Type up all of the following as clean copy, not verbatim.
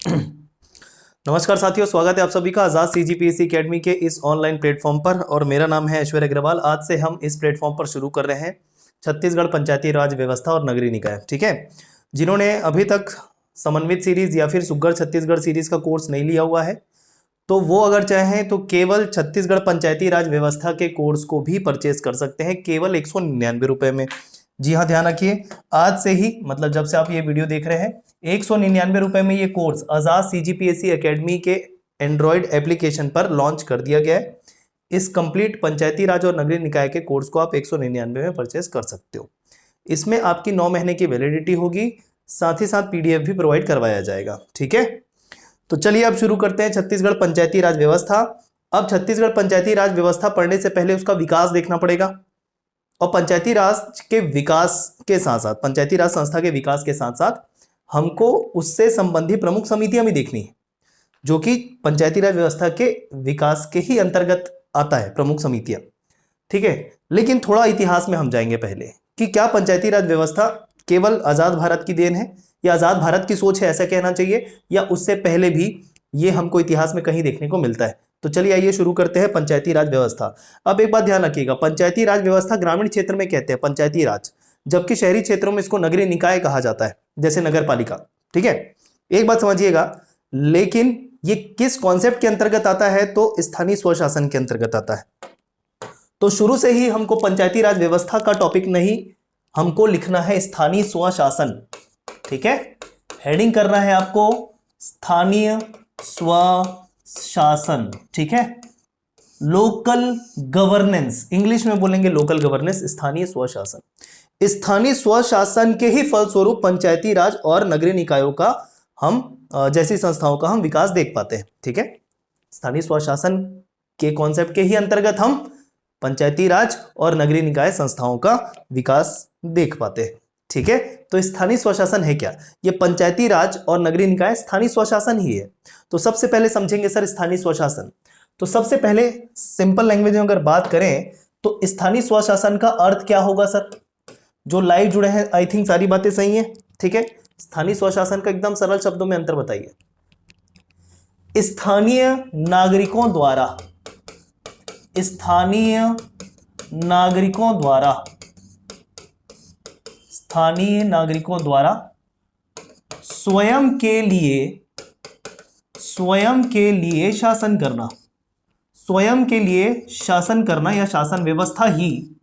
नमस्कार साथियों, स्वागत है आप सभी का आजाद सीजीपीएससी एकेडमी के इस ऑनलाइन प्लेटफॉर्म पर। और मेरा नाम है ऐश्वर्य अग्रवाल। आज से हम इस प्लेटफॉर्म पर शुरू कर रहे हैं छत्तीसगढ़ पंचायती राज व्यवस्था और नगरीय निकाय। ठीक है, जिन्होंने अभी तक समन्वित सीरीज या फिर सुघड़ छत्तीसगढ़ सीरीज का कोर्स नहीं लिया हुआ है, तो वो अगर चाहें तो केवल छत्तीसगढ़ पंचायती राज व्यवस्था के कोर्स को भी परचेज कर सकते हैं केवल 199 रुपए में। जी हाँ, ध्यान रखिए, आज से ही, मतलब जब से आप ये वीडियो देख रहे हैं, 199 रुपए में ये कोर्स आजाद सीजीपीएससी एकेडमी के एंड्रॉयड एप्लीकेशन पर लॉन्च कर दिया गया है। इस कंप्लीट पंचायती राज और नगरीय निकाय के कोर्स को आप 199 में परचेज कर सकते हो। इसमें आपकी 9 महीने की वैलिडिटी होगी, साथ ही साथ पीडीएफ भी प्रोवाइड करवाया जाएगा। ठीक है, तो चलिए अब शुरू करते हैं छत्तीसगढ़ पंचायती राज व्यवस्था। अब छत्तीसगढ़ पंचायती राज व्यवस्था पढ़ने से पहले उसका विकास देखना पड़ेगा, और पंचायती राज के विकास के साथ साथ, पंचायती राज संस्था के विकास के साथ साथ हमको उससे संबंधी प्रमुख समितियां भी देखनी है, जो कि पंचायती राज व्यवस्था के विकास के ही अंतर्गत आता है, प्रमुख समितियां। ठीक है, लेकिन थोड़ा इतिहास में हम जाएंगे पहले कि क्या पंचायती राज व्यवस्था केवल आजाद भारत की देन है, या आजाद भारत की सोच है ऐसा कहना चाहिए, या उससे पहले भी ये हमको इतिहास में कहीं देखने को मिलता है। तो चलिए आइए शुरू करते हैं पंचायती राज व्यवस्था। अब एक बात ध्यान रखिएगा, पंचायती राज व्यवस्था ग्रामीण क्षेत्र में कहते हैं पंचायती राज, जबकि शहरी क्षेत्रों में इसको नगरीय निकाय कहा जाता है, जैसे नगर पालिका। ठीक है, एक बात समझिएगा, लेकिन ये किस कॉन्सेप्ट के अंतर्गत आता है, तो स्थानीय स्वशासन के अंतर्गत आता है। तो शुरू से ही हमको पंचायती राज व्यवस्था का टॉपिक नहीं, हमको लिखना है स्थानीय स्वशासन। ठीक है, हेडिंग करना है आपको स्थानीय स्वशासन। ठीक है, लोकल गवर्नेंस, इंग्लिश में बोलेंगे लोकल गवर्नेंस, स्थानीय स्वशासन। स्थानीय स्वशासन के ही फलस्वरूप पंचायती राज और नगरीय निकायों का हम जैसी संस्थाओं का हम विकास देख पाते हैं। ठीक है, स्थानीय स्वशासन के कॉन्सेप्ट के ही अंतर्गत हम पंचायती राज और नगरीय निकाय संस्थाओं का विकास देख पाते हैं। ठीक है, तो स्थानीय स्वशासन है क्या? ये पंचायती राज और नगरीय निकाय स्थानीय स्वशासन ही है। तो सबसे पहले समझेंगे सर स्थानीय स्वशासन। तो सबसे पहले सिंपल लैंग्वेज में अगर बात करें तो स्थानीय स्वशासन का अर्थ क्या होगा सर? जो लाइव जुड़े हैं, आई थिंक सारी बातें सही हैं। ठीक है, स्थानीय स्वशासन का एकदम सरल शब्दों में अंतर बताइए। स्थानीय नागरिकों द्वारा, स्थानीय नागरिकों द्वारा, स्थानीय नागरिकों द्वारा स्वयं के लिए शासन करना, स्वयं के लिए शासन करना या शासन व्यवस्था ही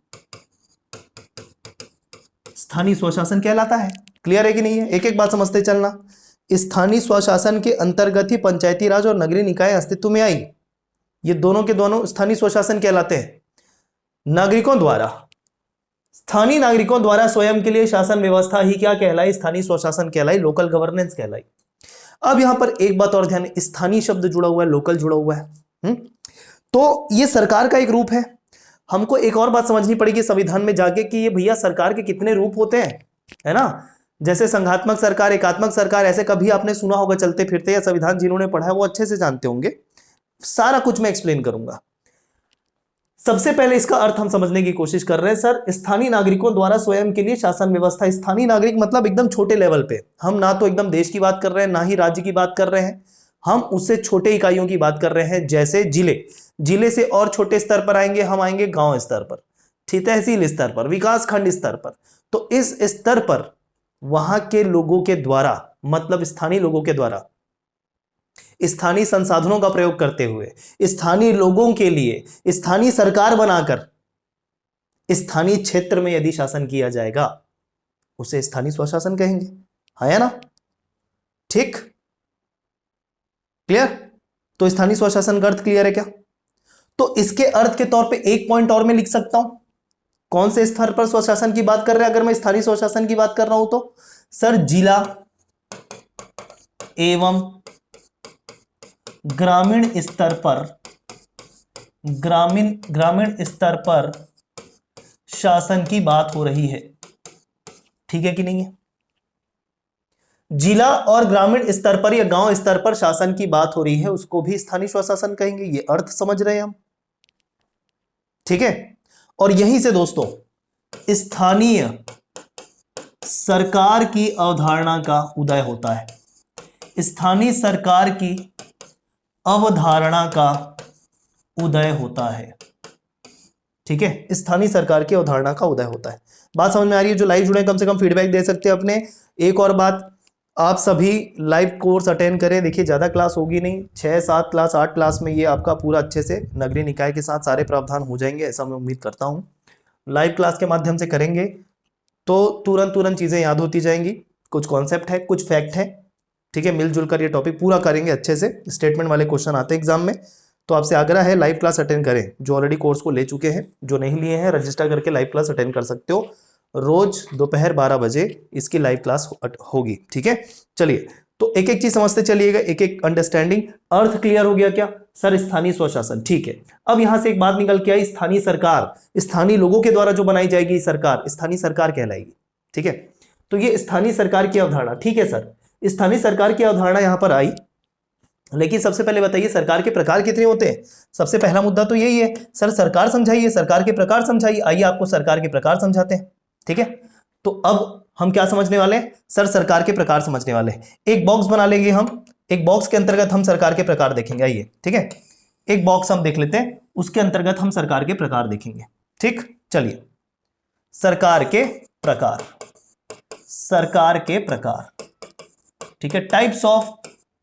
स्थानीय स्वशासन कहलाता है। क्लियर है कि नहीं है? एक एक बात समझते चलना। स्थानीय स्वशासन के अंतर्गत ही पंचायती राज और नगरीय निकाय अस्तित्व में आई। ये दोनों के दोनों स्थानीय स्वशासन कहलाते हैं। नागरिकों द्वारा, स्थानीय नागरिकों द्वारा स्वयं के लिए शासन व्यवस्था ही क्या कहलाई? स्थानीय स्वशासन कहलाई, लोकल गवर्नेंस कहलाई। अब यहां पर एक बात और ध्यान, स्थानीय शब्द जुड़ा हुआ है, लोकल जुड़ा हुआ है। तो ये सरकार का एक रूप है। हमको एक और बात समझनी पड़ेगी संविधान में जाके कि ये भैया सरकार के कितने रूप होते हैं, है ना? जैसे संघात्मक सरकार, एकात्मक सरकार, ऐसे कभी आपने सुना होगा चलते फिरते, या संविधान जिन्होंने पढ़ा है वो अच्छे से जानते होंगे। सारा कुछ मैं एक्सप्लेन करूंगा। सबसे पहले इसका अर्थ हम समझने की कोशिश कर रहे हैं। सर, स्थानीय नागरिकों द्वारा स्वयं के लिए शासन व्यवस्था, स्थानीय नागरिक मतलब एकदम छोटे लेवल पे, हम ना तो एकदम देश की बात कर रहे हैं, ना ही राज्य की बात कर रहे हैं, हम उससे छोटे इकाइयों की बात कर रहे हैं। जैसे जिले, जिले से और छोटे स्तर पर आएंगे, हम आएंगे गांव स्तर पर, ठीक, तहसील स्तर पर, विकास खंड स्तर पर। तो इस स्तर पर वहां के लोगों के द्वारा, मतलब स्थानीय लोगों के द्वारा, स्थानीय संसाधनों का प्रयोग करते हुए, स्थानीय लोगों के लिए स्थानीय सरकार बनाकर स्थानीय क्षेत्र में यदि शासन किया जाएगा, उसे स्थानीय स्वशासन कहेंगे। है ना? ठीक, क्लियर? तो स्थानीय स्वशासन का अर्थ क्लियर है क्या? तो इसके अर्थ के तौर पे एक पॉइंट और मैं लिख सकता हूं। कौन से स्तर पर स्वशासन की बात कर रहे हैं अगर मैं स्थानीय स्वशासन की बात कर रहा हूं तो? सर, जिला एवं ग्रामीण स्तर पर, ग्रामीण स्तर पर शासन की बात हो रही है। ठीक है कि नहीं है? जिला और ग्रामीण स्तर पर या गांव स्तर पर शासन की बात हो रही है, उसको भी स्थानीय स्वशासन कहेंगे। ये अर्थ समझ रहे हैं हम? ठीक है, और यहीं से दोस्तों स्थानीय सरकार की अवधारणा का उदय होता है। स्थानीय सरकार की अवधारणा का उदय होता है। ठीक है, स्थानीय सरकार की अवधारणा का उदय होता है। बात समझ में आ रही है? जो लाइव जुड़े कम से कम फीडबैक दे सकते हैं अपने। एक और बात, आप सभी लाइव कोर्स अटेंड करें। देखिए ज़्यादा क्लास होगी नहीं, 6-7 क्लास 8 क्लास में ये आपका पूरा अच्छे से नगरीय निकाय के साथ सारे प्रावधान हो जाएंगे, ऐसा मैं उम्मीद करता हूँ। लाइव क्लास के माध्यम से करेंगे तो तुरंत चीज़ें याद होती जाएंगी। कुछ कॉन्सेप्ट है, कुछ फैक्ट है, ठीक है। मिलजुल कर ये टॉपिक पूरा करेंगे अच्छे से। स्टेटमेंट वाले क्वेश्चन आते हैं एग्जाम में, तो आपसे आग्रह है लाइव क्लास अटेंड करें। जो ऑलरेडी कोर्स को ले चुके हैं, जो नहीं लिए हैं रजिस्टर करके लाइव क्लास अटेंड कर सकते हो। रोज दोपहर 12 बजे इसकी लाइव क्लास होगी, ठीक है। चलिए, तो एक एक चीज समझते चलिएगा, एक एक अंडरस्टैंडिंग। अर्थ क्लियर हो गया क्या सर? स्थानीय स्वशासन, ठीक है। अब यहां से एक बात निकल के आई, स्थानीय सरकार, स्थानीय लोगों के द्वारा जो बनाई जाएगी सरकार, स्थानीय सरकार कहलाएगी, ठीक है। तो ये स्थानीय सरकार की अवधारणा, ठीक है सर, स्थानीय सरकार की अवधारणा यहां पर आई। लेकिन सबसे पहले बताइए सरकार के प्रकार कितने होते हैं? सबसे पहला मुद्दा तो यही है सर, सरकार समझाइए, सरकार के प्रकार समझाइए। आइए आपको सरकार के प्रकार समझाते हैं, ठीक है। तो अब हम क्या समझने वाले हैं सर? सरकार के प्रकार समझने वाले हैं। एक बॉक्स बना लेंगे हम, एक बॉक्स के अंतर्गत हम सरकार के प्रकार देखेंगे। आइए, ठीक है, एक बॉक्स हम देख लेते हैं, उसके अंतर्गत हम सरकार के प्रकार देखेंगे, ठीक। चलिए, सरकार के प्रकार, सरकार के प्रकार, ठीक है। टाइप्स ऑफ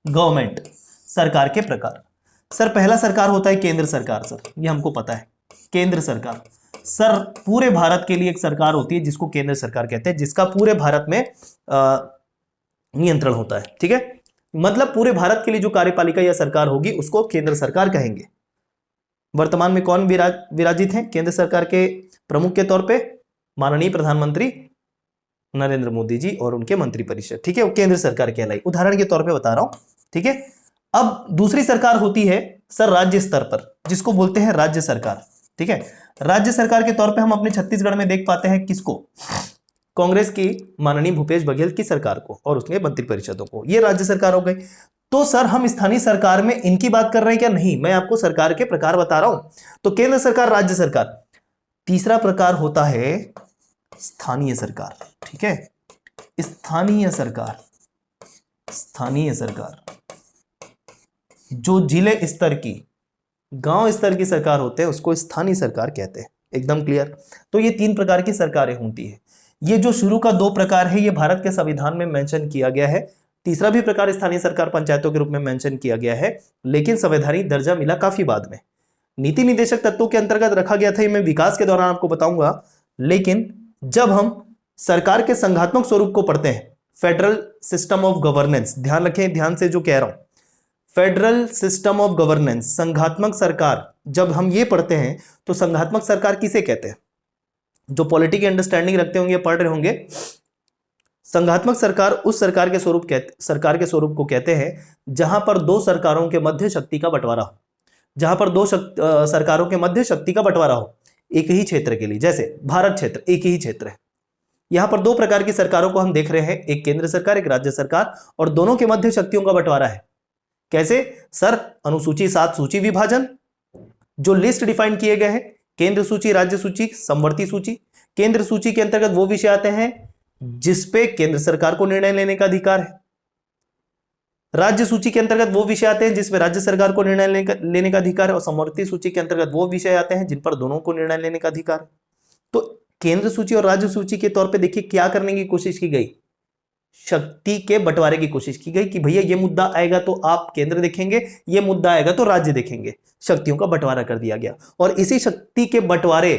गवर्नमेंट, सरकार के प्रकार। सर पहला सरकार होता है केंद्र सरकार, सर ये हमको पता है, केंद्र सरकार। सर पूरे भारत के लिए एक सरकार होती है जिसको केंद्र सरकार कहते हैं, जिसका पूरे भारत में नियंत्रण होता है, ठीक है। मतलब पूरे भारत के लिए जो कार्यपालिका या सरकार होगी उसको केंद्र सरकार कहेंगे। वर्तमान में कौन विराजित हैं केंद्र सरकार के प्रमुख के तौर पे? माननीय प्रधानमंत्री नरेंद्र मोदी जी और उनके मंत्रिपरिषद, ठीक है, वो केंद्र सरकार कहलाई। उदाहरण के तौर पे बता रहा हूं, ठीक है। अब दूसरी सरकार होती है सर राज्य स्तर पर, जिसको बोलते हैं राज्य सरकार, ठीक है। राज्य सरकार के तौर पे हम अपने छत्तीसगढ़ में देख पाते हैं किसको? कांग्रेस की माननीय भूपेश बघेल की सरकार को और उसके मंत्रिपरिषदों को, ये राज्य सरकार हो गई। तो सर हम स्थानीय सरकार में इनकी बात कर रहे हैं क्या? नहीं, मैं आपको सरकार के प्रकार बता रहा हूं। तो केंद्र सरकार, राज्य सरकार। तीसरा प्रकार होता है स्थानीय सरकार, ठीक है। स्थानीय सरकार, स्थानीय सरकार जो जिले स्तर की, गांव स्तर की सरकार होते हैं उसको स्थानीय सरकार कहते हैं। एकदम क्लियर? तो ये 3 प्रकार की सरकारें होती है। ये जो शुरू का 2 प्रकार है ये भारत के संविधान में मेंशन किया गया है। तीसरा भी प्रकार स्थानीय सरकार पंचायतों के रूप में मेंशन किया गया है, लेकिन संवैधानिक दर्जा मिला काफी बाद में। नीति निर्देशक तत्वों के अंतर्गत रखा गया था, ये मैं विकास के दौरान आपको बताऊंगा। लेकिन जब हम सरकार के संघात्मक स्वरूप को पढ़ते हैं, फेडरल सिस्टम ऑफ गवर्नेंस, ध्यान रखें, ध्यान से जो कह रहा हूं, फेडरल सिस्टम ऑफ गवर्नेंस, संघात्मक सरकार, जब हम ये पढ़ते हैं तो संघात्मक सरकार किसे कहते हैं? जो पॉलिटी की अंडरस्टैंडिंग रखते होंगे, पढ़ रहे होंगे, संघात्मक सरकार उस सरकार के स्वरूप को कहते हैं जहां पर 2 सरकारों के मध्य शक्ति का बंटवारा हो, जहां पर 2 सरकारों के मध्य शक्ति का बंटवारा हो एक ही क्षेत्र के लिए। जैसे भारत क्षेत्र एक ही क्षेत्र है, यहां पर 2 प्रकार की सरकारों को हम देख रहे हैं, एक केंद्र सरकार, एक राज्य सरकार, और दोनों के मध्य शक्तियों का बंटवारा है। कैसे सर? अनुसूची 7 सूची विभाजन, जो लिस्ट डिफाइन किए गए हैं, केंद्र सूची, राज्य सूची, समवर्ती सूची। केंद्र सूची के अंतर्गत वो विषय आते हैं जिसपे केंद्र सरकार को निर्णय लेने का अधिकार है। राज्य सूची के अंतर्गत वो विषय आते हैं जिसमें राज्य सरकार को निर्णय लेने का अधिकार है, और समवर्ती सूची के अंतर्गत वो विषय आते हैं जिन पर दोनों को निर्णय लेने का अधिकार है। तो केंद्र सूची और राज्य सूची के तौर पे देखिए क्या करने की कोशिश की गई? शक्ति के बंटवारे की कोशिश की गई कि भैया ये मुद्दा आएगा तो आप केंद्र देखेंगे, ये मुद्दा आएगा तो राज्य देखेंगे। शक्तियों का बंटवारा कर दिया गया, और इसी शक्ति के बंटवारे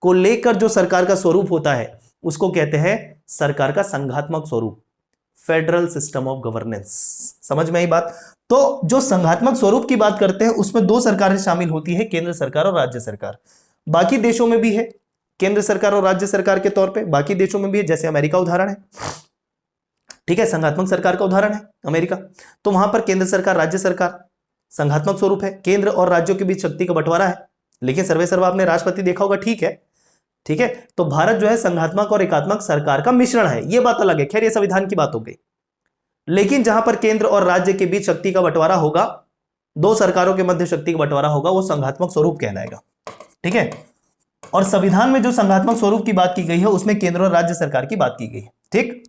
को लेकर जो सरकार का स्वरूप होता है उसको कहते हैं सरकार का संघात्मक स्वरूप, फेडरल सिस्टम ऑफ गवर्नेंस। समझ में आई बात? तो जो संघात्मक स्वरूप की बात करते हैं उसमें 2 सरकारें शामिल होती है, केंद्र सरकार और राज्य सरकार। बाकी देशों में भी है केंद्र सरकार और राज्य सरकार के तौर पे, बाकी देशों में भी है, जैसे अमेरिका उदाहरण है, ठीक है, संघात्मक सरकार का उदाहरण है अमेरिका। तो वहां पर केंद्र सरकार, राज्य सरकार, संघात्मक स्वरूप है, केंद्र और राज्यों के बीच शक्ति का बंटवारा है, लेकिन सर्वे सर्वा आपने राष्ट्रपति देखा होगा, ठीक है, ठीक है। तो भारत जो है संघात्मक और एकात्मक सरकार का मिश्रण है, ये बात अलग है, खैर ये संविधान की बात हो गई। लेकिन जहां पर केंद्र और राज्य के बीच शक्ति का बंटवारा होगा, 2 सरकारों के मध्य शक्ति का बंटवारा होगा, वो संघात्मक स्वरूप कहलाएगा, ठीक है। और संविधान में जो संघात्मक स्वरूप की बात की गई है उसमें केंद्र और राज्य सरकार की बात की गई है, ठीक।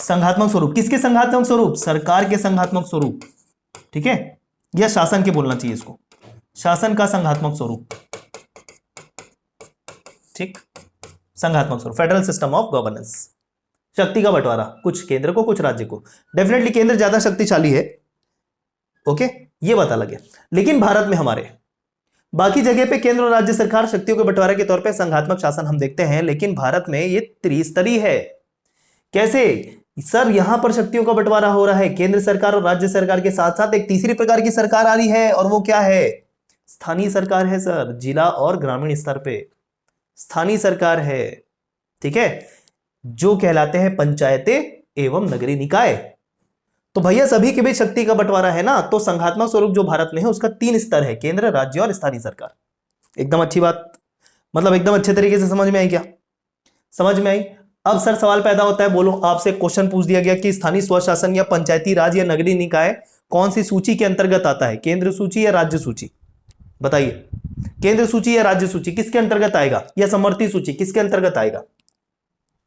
संघात्मक स्वरूप, किसके संघात्मक स्वरूप? सरकार के संघात्मक स्वरूप, ठीक है, या शासन के बोलना चाहिए इसको, शासन का संघात्मक स्वरूप, ठीक, संघात्मक स्वरूप, फेडरल सिस्टम ऑफ गवर्नेंस। शक्ति का बंटवारा, कुछ केंद्र को कुछ राज्य को, डेफिनेटली केंद्र ज्यादा शक्तिशाली है, ओके, ये बात अलग है। लेकिन भारत में हमारे बाकी जगह पे केंद्र और राज्य सरकार शक्तियों के बंटवारे के तौर पे संघात्मक शासन हम देखते हैं, लेकिन भारत में ये त्रिस्तरीय है। कैसे सर? यहां पर शक्तियों का बंटवारा हो रहा है, केंद्र सरकार और राज्य सरकार के साथ साथ एक तीसरी प्रकार की सरकार आ रही है, और वो क्या है? स्थानीय सरकार है सर, जिला और ग्रामीण स्तर पे स्थानीय सरकार है, ठीक है, जो कहलाते हैं पंचायतें एवं नगरीय निकाय। तो भैया सभी के बीच शक्ति का बंटवारा है ना, तो संघात्मक स्वरूप जो भारत में है उसका 3 स्तर है, केंद्र, राज्य और स्थानीय सरकार। एकदम अच्छी बात, मतलब एकदम अच्छे तरीके से समझ में आई क्या? समझ में आई। अब सर सवाल पैदा होता है, बोलो आपसे क्वेश्चन पूछ दिया गया कि स्थानीय स्वशासन या पंचायती राज या नगरीय निकाय कौन सी सूची के अंतर्गत आता है, केंद्र सूची या राज्य सूची? बताइए, केंद्र सूची या राज्य सूची किसके अंतर्गत आएगा, या समवर्ती सूची किसके अंतर्गत आएगा?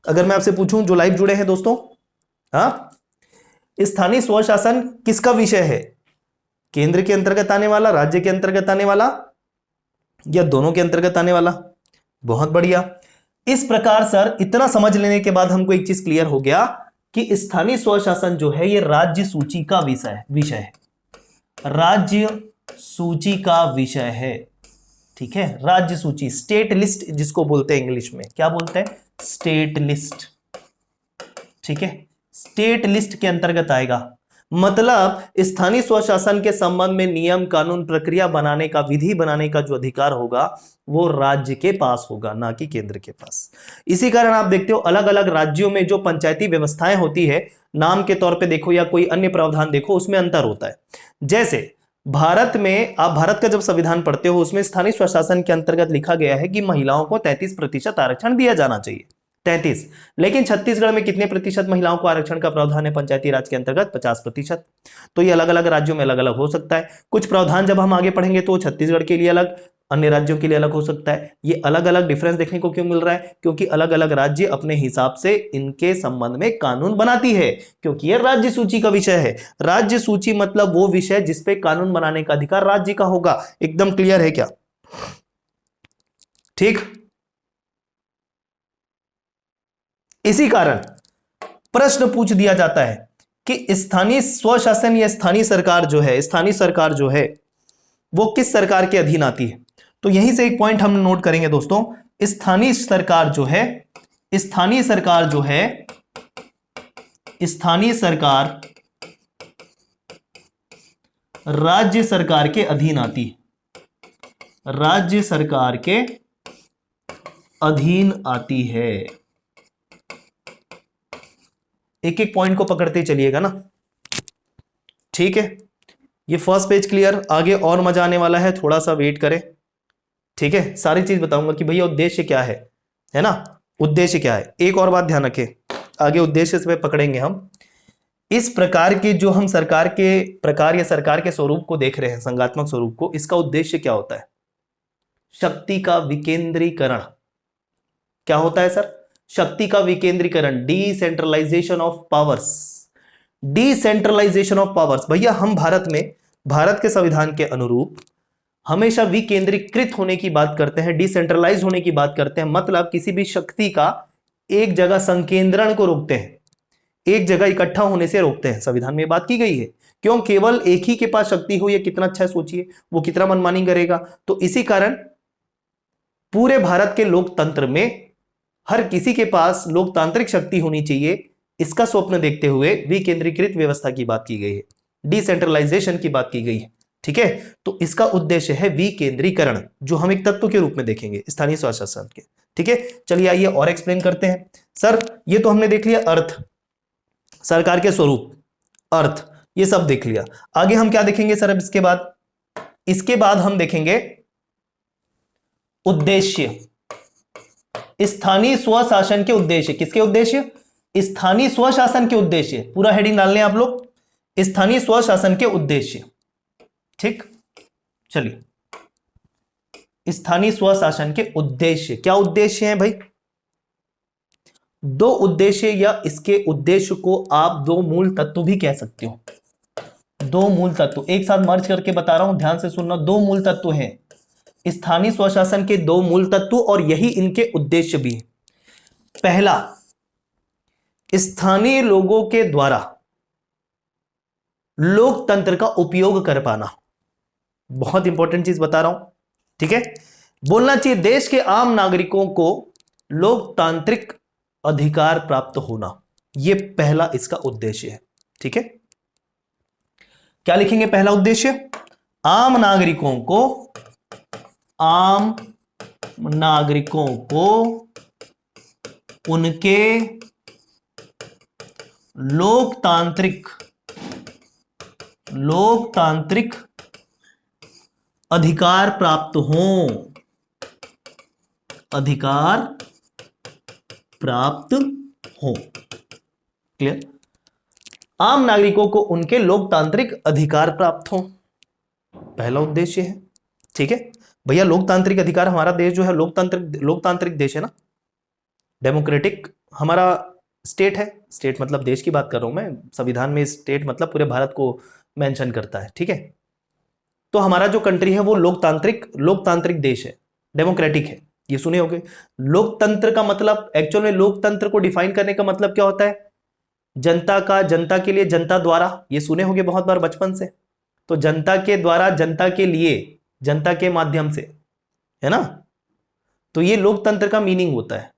अगर मैं आपसे पूछूं, जो लाइव जुड़े हैं दोस्तों, हाँ, स्थानीय स्वशासन किसका विषय है? केंद्र के अंतर्गत आने वाला, राज्य के अंतर्गत आने वाला, या दोनों के अंतर्गत आने वाला? बहुत बढ़िया। इस प्रकार सर इतना समझ लेने के बाद हमको एक चीज क्लियर हो गया कि स्थानीय स्वशासन जो है ये राज्य सूची का विषय है, राज्य सूची का विषय है, ठीक है, राज्य सूची, स्टेट लिस्ट जिसको बोलते हैं इंग्लिश में, क्या बोलते हैं? स्टेट लिस्ट, ठीक है, स्टेट लिस्ट के अंतर्गत आएगा। मतलब स्थानीय स्वशासन के संबंध में नियम, कानून, प्रक्रिया बनाने का, विधि बनाने का जो अधिकार होगा वो राज्य के पास होगा, ना कि केंद्र के पास। इसी कारण आप देखते हो अलग अलग राज्यों में जो पंचायती व्यवस्थाएं होती है, नाम के तौर पे देखो या कोई अन्य प्रावधान देखो, उसमें अंतर होता है। जैसे भारत में, आप भारत का जब संविधान पढ़ते हो उसमें स्थानीय स्वशासन के अंतर्गत लिखा गया है कि महिलाओं को 33% आरक्षण दिया जाना चाहिए, 33। लेकिन छत्तीसगढ़ में कितने प्रतिशत महिलाओं को आरक्षण का प्रावधान है पंचायती राज के अंतर्गत? 50%। तो ये अलग अलग राज्यों में अलग अलग हो सकता है। कुछ प्रावधान जब हम आगे पढ़ेंगे तो छत्तीसगढ़ के लिए अलग, अन्य राज्यों के लिए अलग हो सकता है। ये अलग अलग डिफरेंस देखने को क्यों मिल रहा है? क्योंकि अलग अलग राज्य अपने हिसाब से इनके संबंध में कानून बनाती है, क्योंकि यह राज्य सूची का विषय है। राज्य सूची मतलब वो विषय जिसपे कानून बनाने का अधिकार राज्य का होगा। एकदम क्लियर है क्या? ठीक। इसी कारण प्रश्न पूछ दिया जाता है कि स्थानीय स्वशासन या स्थानीय सरकार जो है वो किस सरकार के अधीन आती है। तो यहीं से एक पॉइंट हम नोट करेंगे दोस्तों, स्थानीय सरकार जो है राज्य सरकार के अधीन आती है, राज्य सरकार के अधीन आती है। एक एक पॉइंट को पकड़ते चलिएगा ना, ठीक है। ये फर्स्ट पेज क्लियर, आगे और मजा आने वाला है, थोड़ा सा वेट करें, ठीक है। सारी चीज बताऊंगा कि भैया उद्देश्य क्या है ना, उद्देश्य क्या है। एक और बात ध्यान रखें, आगे उद्देश्य से पकड़ेंगे हम। इस प्रकार के जो हम सरकार के प्रकार या सरकार के स्वरूप को देख रहे हैं, संघात्मक स्वरूप को, इसका उद्देश्य क्या होता है? शक्ति का विकेंद्रीकरण। क्या होता है सर? शक्ति का विकेंद्रीकरण, decentralization of powers, decentralization of powers. भैया हम भारत में, भारत के संविधान के अनुरूप हमेशा विकेंद्रीकृत होने की बात करते हैं, डिसेंट्रलाइज होने की बात करते हैं। मतलब किसी भी शक्ति का एक जगह संकेंद्रण को रोकते हैं, एक जगह इकट्ठा होने से रोकते हैं। संविधान में बात की गई है। क्यों? केवल एक ही के पास शक्ति हो, ये कितना अच्छा है सोचिए, वो कितना मनमानी करेगा। तो इसी कारण पूरे भारत के लोकतंत्र में हर किसी के पास लोकतांत्रिक शक्ति होनी चाहिए, इसका स्वप्न देखते हुए विकेंद्रीकृत व्यवस्था की बात की गई है, डिसेंट्रलाइजेशन की बात की गई है, ठीक है। तो इसका उद्देश्य है विकेंद्रीकरण, जो हम एक तत्व के रूप में देखेंगे स्थानीय स्वशासन के, ठीक है। चलिए आइए और एक्सप्लेन करते हैं। सर ये तो हमने देख लिया अर्थ, सरकार के स्वरूप, अर्थ, ये सब देख लिया। आगे हम क्या देखेंगे सर? अब इसके बाद हम देखेंगे उद्देश्य, स्थानीय स्वशासन के उद्देश्य। किसके उद्देश्य? स्थानीय स्वशासन के उद्देश्य। पूरा हेडिंग डाल लें आप लोग, स्थानीय स्वशासन के उद्देश्य, ठीक। चलिए, स्थानीय स्वशासन के उद्देश्य, क्या उद्देश्य है भाई? दो उद्देश्य या इसके उद्देश्य को आप दो मूल तत्व भी कह सकते हो। दो मूल तत्व एक साथ मर्ज करके बता रहा हूं, ध्यान से सुनना। दो मूल तत्व हैं स्थानीय स्वशासन के, दो मूल तत्व, और यही इनके उद्देश्य भी है। पहला, स्थानीय लोगों के द्वारा लोकतंत्र का उपयोग कर पाना। बहुत इंपॉर्टेंट चीज बता रहा हूं, ठीक है। बोलना चाहिए देश के आम नागरिकों को लोकतांत्रिक अधिकार प्राप्त होना, यह पहला इसका उद्देश्य है, ठीक है। क्या लिखेंगे पहला उद्देश्य? आम नागरिकों को उनके लोकतांत्रिक अधिकार प्राप्त हो। क्लियर? आम नागरिकों को उनके लोकतांत्रिक अधिकार प्राप्त हो, पहला उद्देश्य है, ठीक है भैया। लोकतांत्रिक अधिकार, हमारा देश जो है लोकतांत्रिक देश है ना, डेमोक्रेटिक हमारा स्टेट है। स्टेट मतलब देश की बात कर रहा हूं मैं, संविधान में स्टेट मतलब पूरे भारत को मेंशन करता है, ठीक है। तो हमारा जो कंट्री है वो लोकतांत्रिक देश है, डेमोक्रेटिक है, ये सुने होंगे। लोकतंत्र का मतलब, एक्चुअल में लोकतंत्र को डिफाइन करने का मतलब क्या होता है? जनता का, जनता के लिए, जनता द्वारा, ये सुने होंगे बहुत बार बचपन से। तो जनता के द्वारा, जनता के लिए, जनता के माध्यम से, है ना। तो ये लोकतंत्र का मीनिंग होता है।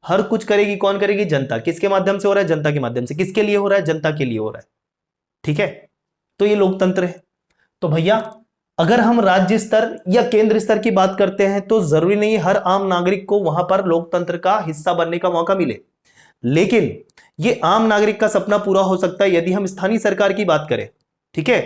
हर कुछ करेगी कौन करेगी? जनता। किसके माध्यम से हो रहा है? जनता के माध्यम से। किसके लिए हो रहा है? जनता के लिए हो रहा है, ठीक है। तो ये लोकतंत्र है। तो भैया अगर हम राज्य स्तर या केंद्र स्तर की बात करते हैं तो जरूरी नहीं हर आम नागरिक को वहां पर लोकतंत्र का हिस्सा बनने का मौका मिले, लेकिन ये आम नागरिक का सपना पूरा हो सकता है यदि हम स्थानीय सरकार की बात करें, ठीक है।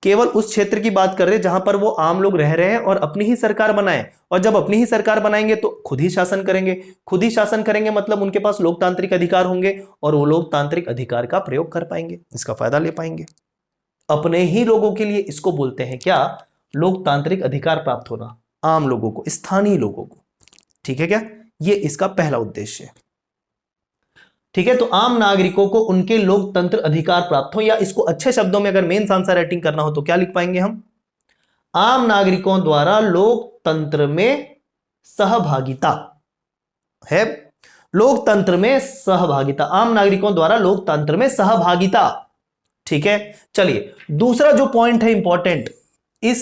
केवल उस क्षेत्र की बात कर रहे हैं जहां पर वो आम लोग रह रहे हैं और अपनी ही सरकार बनाए, और जब अपनी ही सरकार बनाएंगे तो खुद ही शासन करेंगे। खुद ही शासन करेंगे मतलब उनके पास लोकतांत्रिक अधिकार होंगे और वो लोकतांत्रिक अधिकार का प्रयोग कर पाएंगे, इसका फायदा ले पाएंगे अपने ही लोगों के लिए। इसको बोलते हैं क्या? लोकतांत्रिक अधिकार प्राप्त होना, आम लोगों को, स्थानीय लोगों को, ठीक है क्या। ये इसका पहला उद्देश्य है, ठीक है। तो आम नागरिकों को उनके लोकतंत्र अधिकार प्राप्त हो, या इसको अच्छे शब्दों में अगर मेन आंसर राइटिंग करना हो तो क्या लिख पाएंगे हम? आम नागरिकों द्वारा लोकतंत्र में सहभागिता है। लोकतंत्र में सहभागिता, आम नागरिकों द्वारा लोकतंत्र में सहभागिता, ठीक है। चलिए दूसरा जो पॉइंट है इंपॉर्टेंट इस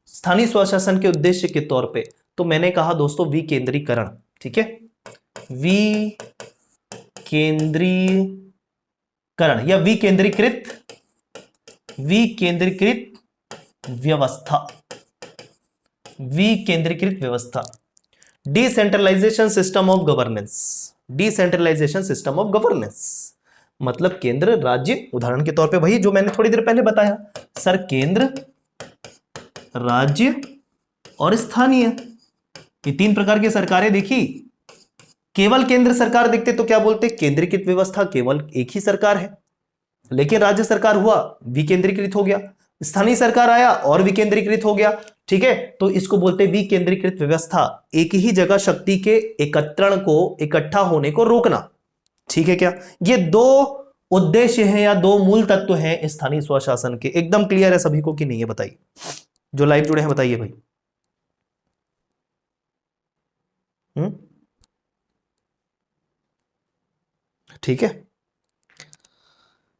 स्थानीय स्वशासन के उद्देश्य के तौर पे, तो मैंने कहा दोस्तों विकेंद्रीकरण, ठीक है। विकेंद्रीकरण या विकेंद्रीकृत व्यवस्था, विकेंद्रीकृत व्यवस्था। Decentralization system of governance, decentralization system of governance मतलब केंद्र राज्य। उदाहरण के तौर पे वही जो मैंने थोड़ी देर पहले बताया सर, केंद्र, राज्य और स्थानीय, ये तीन प्रकार की सरकारें देखी। केवल केंद्र सरकार देखते तो क्या बोलते? केंद्रीकृत व्यवस्था, केवल एक ही सरकार है। लेकिन राज्य सरकार हुआ, विकेंद्रीकृत हो गया। स्थानीय सरकार आया और विकेंद्रीकृत हो गया, ठीक है। तो इसको बोलते विकेंद्रीकृत व्यवस्था, एक ही जगह शक्ति के एकत्रण को, इकट्ठा होने को रोकना, ठीक है क्या। ये दो उद्देश्य हैं या दो मूल तत्व हैं स्थानीय स्वशासन के। एकदम क्लियर है सभी को कि नहीं है? बताइए, जो लाइव जुड़े हैं बताइए भाई। ठीक है,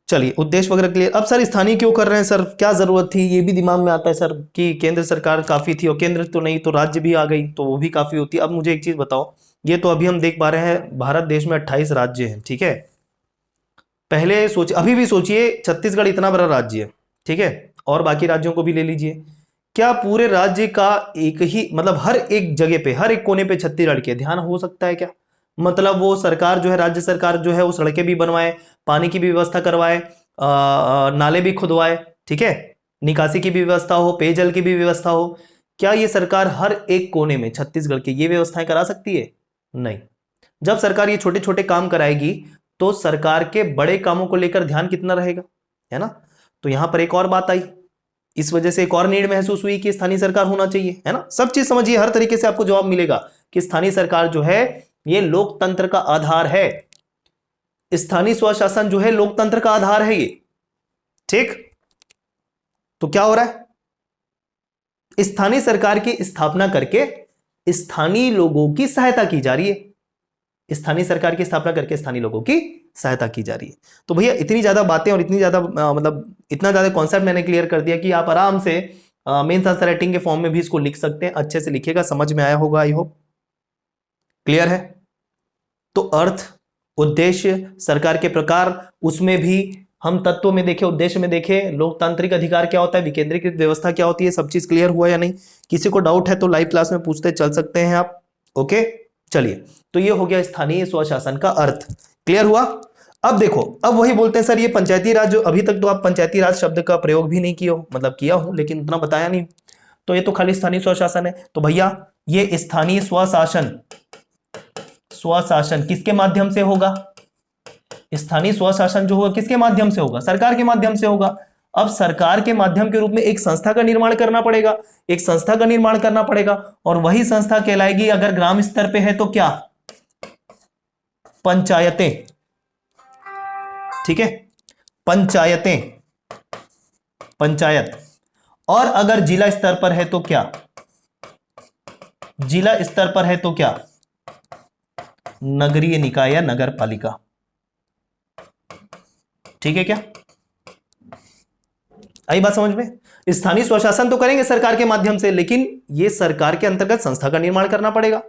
चलिए उद्देश्य वगैरह क्लियर। अब सर स्थानीय क्यों कर रहे हैं सर, क्या जरूरत थी? ये भी दिमाग में आता है सर कि केंद्र सरकार काफी थी और केंद्र तो नहीं तो राज्य भी आ गई तो वो भी काफी होती। अब मुझे एक चीज बताओ, ये तो अभी हम देख पा रहे हैं भारत देश में 28 राज्य हैं, ठीक है। पहले सोचिए, अभी भी सोचिए, छत्तीसगढ़ इतना बड़ा राज्य है, ठीक है, और बाकी राज्यों को भी ले लीजिए। क्या पूरे राज्य का एक ही मतलब हर एक जगह पे, हर एक कोने पे छत्तीसगढ़ के ध्यान हो सकता है क्या? मतलब वो सरकार जो है, राज्य सरकार जो है, वो सड़कें भी बनवाए, पानी की भी व्यवस्था करवाए, नाले भी खुदवाए, ठीक है, निकासी की भी व्यवस्था हो, पेयजल की भी व्यवस्था हो। क्या ये सरकार हर एक कोने में छत्तीसगढ़ के ये व्यवस्थाएं करा सकती है? नहीं। जब सरकार ये छोटे छोटे काम कराएगी तो सरकार के बड़े कामों को लेकर ध्यान कितना रहेगा, है ना। तो यहां पर एक और बात आई, इस वजह से एक और नीड महसूस हुई कि स्थानीय सरकार होना चाहिए, है ना। सब चीज समझिए, हर तरीके से आपको जवाब मिलेगा कि स्थानीय सरकार जो है ये लोकतंत्र का आधार है। स्थानीय स्वशासन जो है लोकतंत्र का आधार है ये, ठीक। तो क्या हो रहा है, स्थानीय सरकार की स्थापना करके स्थानीय लोगों की सहायता की जा रही है। स्थानीय सरकार की स्थापना करके स्थानीय लोगों की सहायता की जा रही है। तो भैया इतनी ज्यादा बातें और इतनी ज्यादा मतलब इतना ज्यादा कॉन्सेप्ट मैंने क्लियर कर दिया कि आप आराम से मेंस आंसर राइटिंग के फॉर्म में भी इसको लिख सकते हैं। अच्छे से लिखिएगा, समझ में आया होगा, आई होप क्लियर है। तो अर्थ, उद्देश्य, सरकार के प्रकार, उसमें भी हम तत्व में देखें, उद्देश्य में देखें, लोकतांत्रिक अधिकार क्या होता है, विकेंद्रीकृत व्यवस्था क्या होती है, सब चीज क्लियर हुआ या नहीं। किसी को डाउट है तो लाइव क्लास में पूछते चल सकते हैं आप। ओके चलिए, तो ये हो गया स्थानीय स्वशासन का अर्थ, क्लियर हुआ। अब देखो, अब वही बोलते हैं सर ये पंचायती राज, जो अभी तक तो आप पंचायती राज शब्द का प्रयोग भी नहीं किया हो, मतलब किया हो लेकिन उतना बताया नहीं, तो ये तो खाली स्थानीय स्वशासन है। तो भैया ये स्थानीय स्वशासन, स्वशासन किसके माध्यम से होगा, स्थानीय स्वशासन जो होगा किसके माध्यम से होगा, सरकार के माध्यम से होगा। अब सरकार के माध्यम के रूप में एक संस्था का निर्माण करना पड़ेगा, एक संस्था का निर्माण करना पड़ेगा, और वही संस्था कहलाएगी, अगर ग्राम स्तर पे है तो क्या, पंचायतें, ठीक है, पंचायतें, पंचायत। और अगर जिला स्तर पर है तो क्या, जिला स्तर पर है तो क्या, नगरीय निकाय या नगर पालिका, ठीक है क्या, आई बात समझ में। स्थानीय स्वशासन तो करेंगे सरकार के माध्यम से, लेकिन ये सरकार के अंतर्गत संस्था का निर्माण करना पड़ेगा,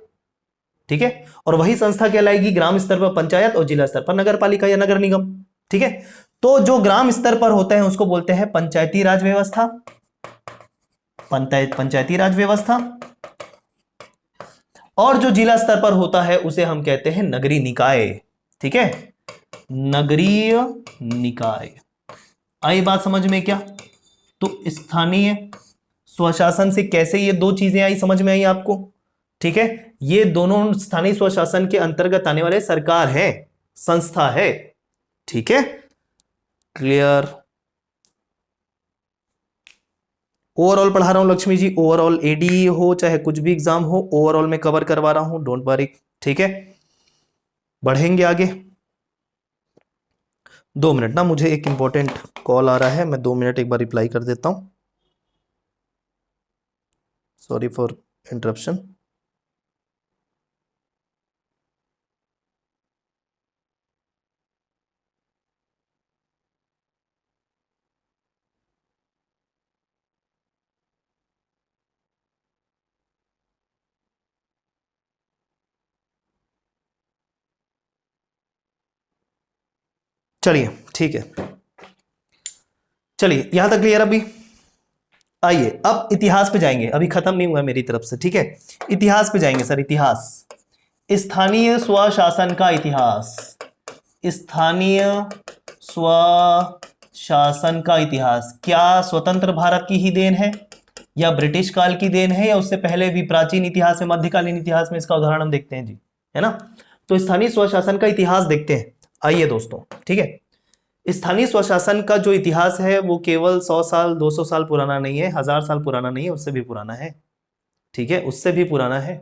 ठीक है, और वही संस्था कहलाएगी ग्राम स्तर पर पंचायत और जिला स्तर पर नगर पालिका या नगर निगम, ठीक है। तो जो ग्राम स्तर पर होते हैं उसको बोलते हैं पंचायती राज व्यवस्था, पंचायती राज व्यवस्था, और जो जिला स्तर पर होता है उसे हम कहते हैं नगरीय निकाय, ठीक है, नगरीय निकाय। आई बात समझ में क्या। तो स्थानीय स्वशासन से कैसे ये दो चीजें आई, समझ में आई आपको, ठीक है। ये दोनों स्थानीय स्वशासन के अंतर्गत आने वाले सरकार है, संस्था है, ठीक है, क्लियर। ओवरऑल पढ़ा रहा हूं लक्ष्मी जी, ओवरऑल एडी हो चाहे कुछ भी एग्जाम हो, ओवरऑल में कवर करवा रहा हूं, डोंट वरी, ठीक है। बढ़ेंगे आगे। 2 मिनट ना, मुझे एक इंपॉर्टेंट कॉल आ रहा है, मैं 2 मिनट एक बार रिप्लाई कर देता हूं, सॉरी फॉर इंटरप्शन। चलिए ठीक है, चलिए यहां तक क्लियर। अभी आइए अब इतिहास पे जाएंगे, अभी खत्म नहीं हुआ मेरी तरफ से, ठीक है। इतिहास पे जाएंगे सर, इतिहास, स्थानीय स्वशासन का इतिहास, स्थानीय स्वशासन का इतिहास। क्या स्वतंत्र भारत की ही देन है, या ब्रिटिश काल की देन है, या उससे पहले भी प्राचीन इतिहास में, मध्यकालीन इतिहास में इसका उदाहरण हम देखते हैं जी, है ना। तो स्थानीय स्वशासन का इतिहास देखते हैं, आइए दोस्तों, ठीक है। स्थानीय स्वशासन का जो इतिहास है वो केवल 100 साल 200 साल पुराना नहीं है, 1000 साल पुराना नहीं है, उससे भी पुराना है, ठीक है, उससे भी पुराना है।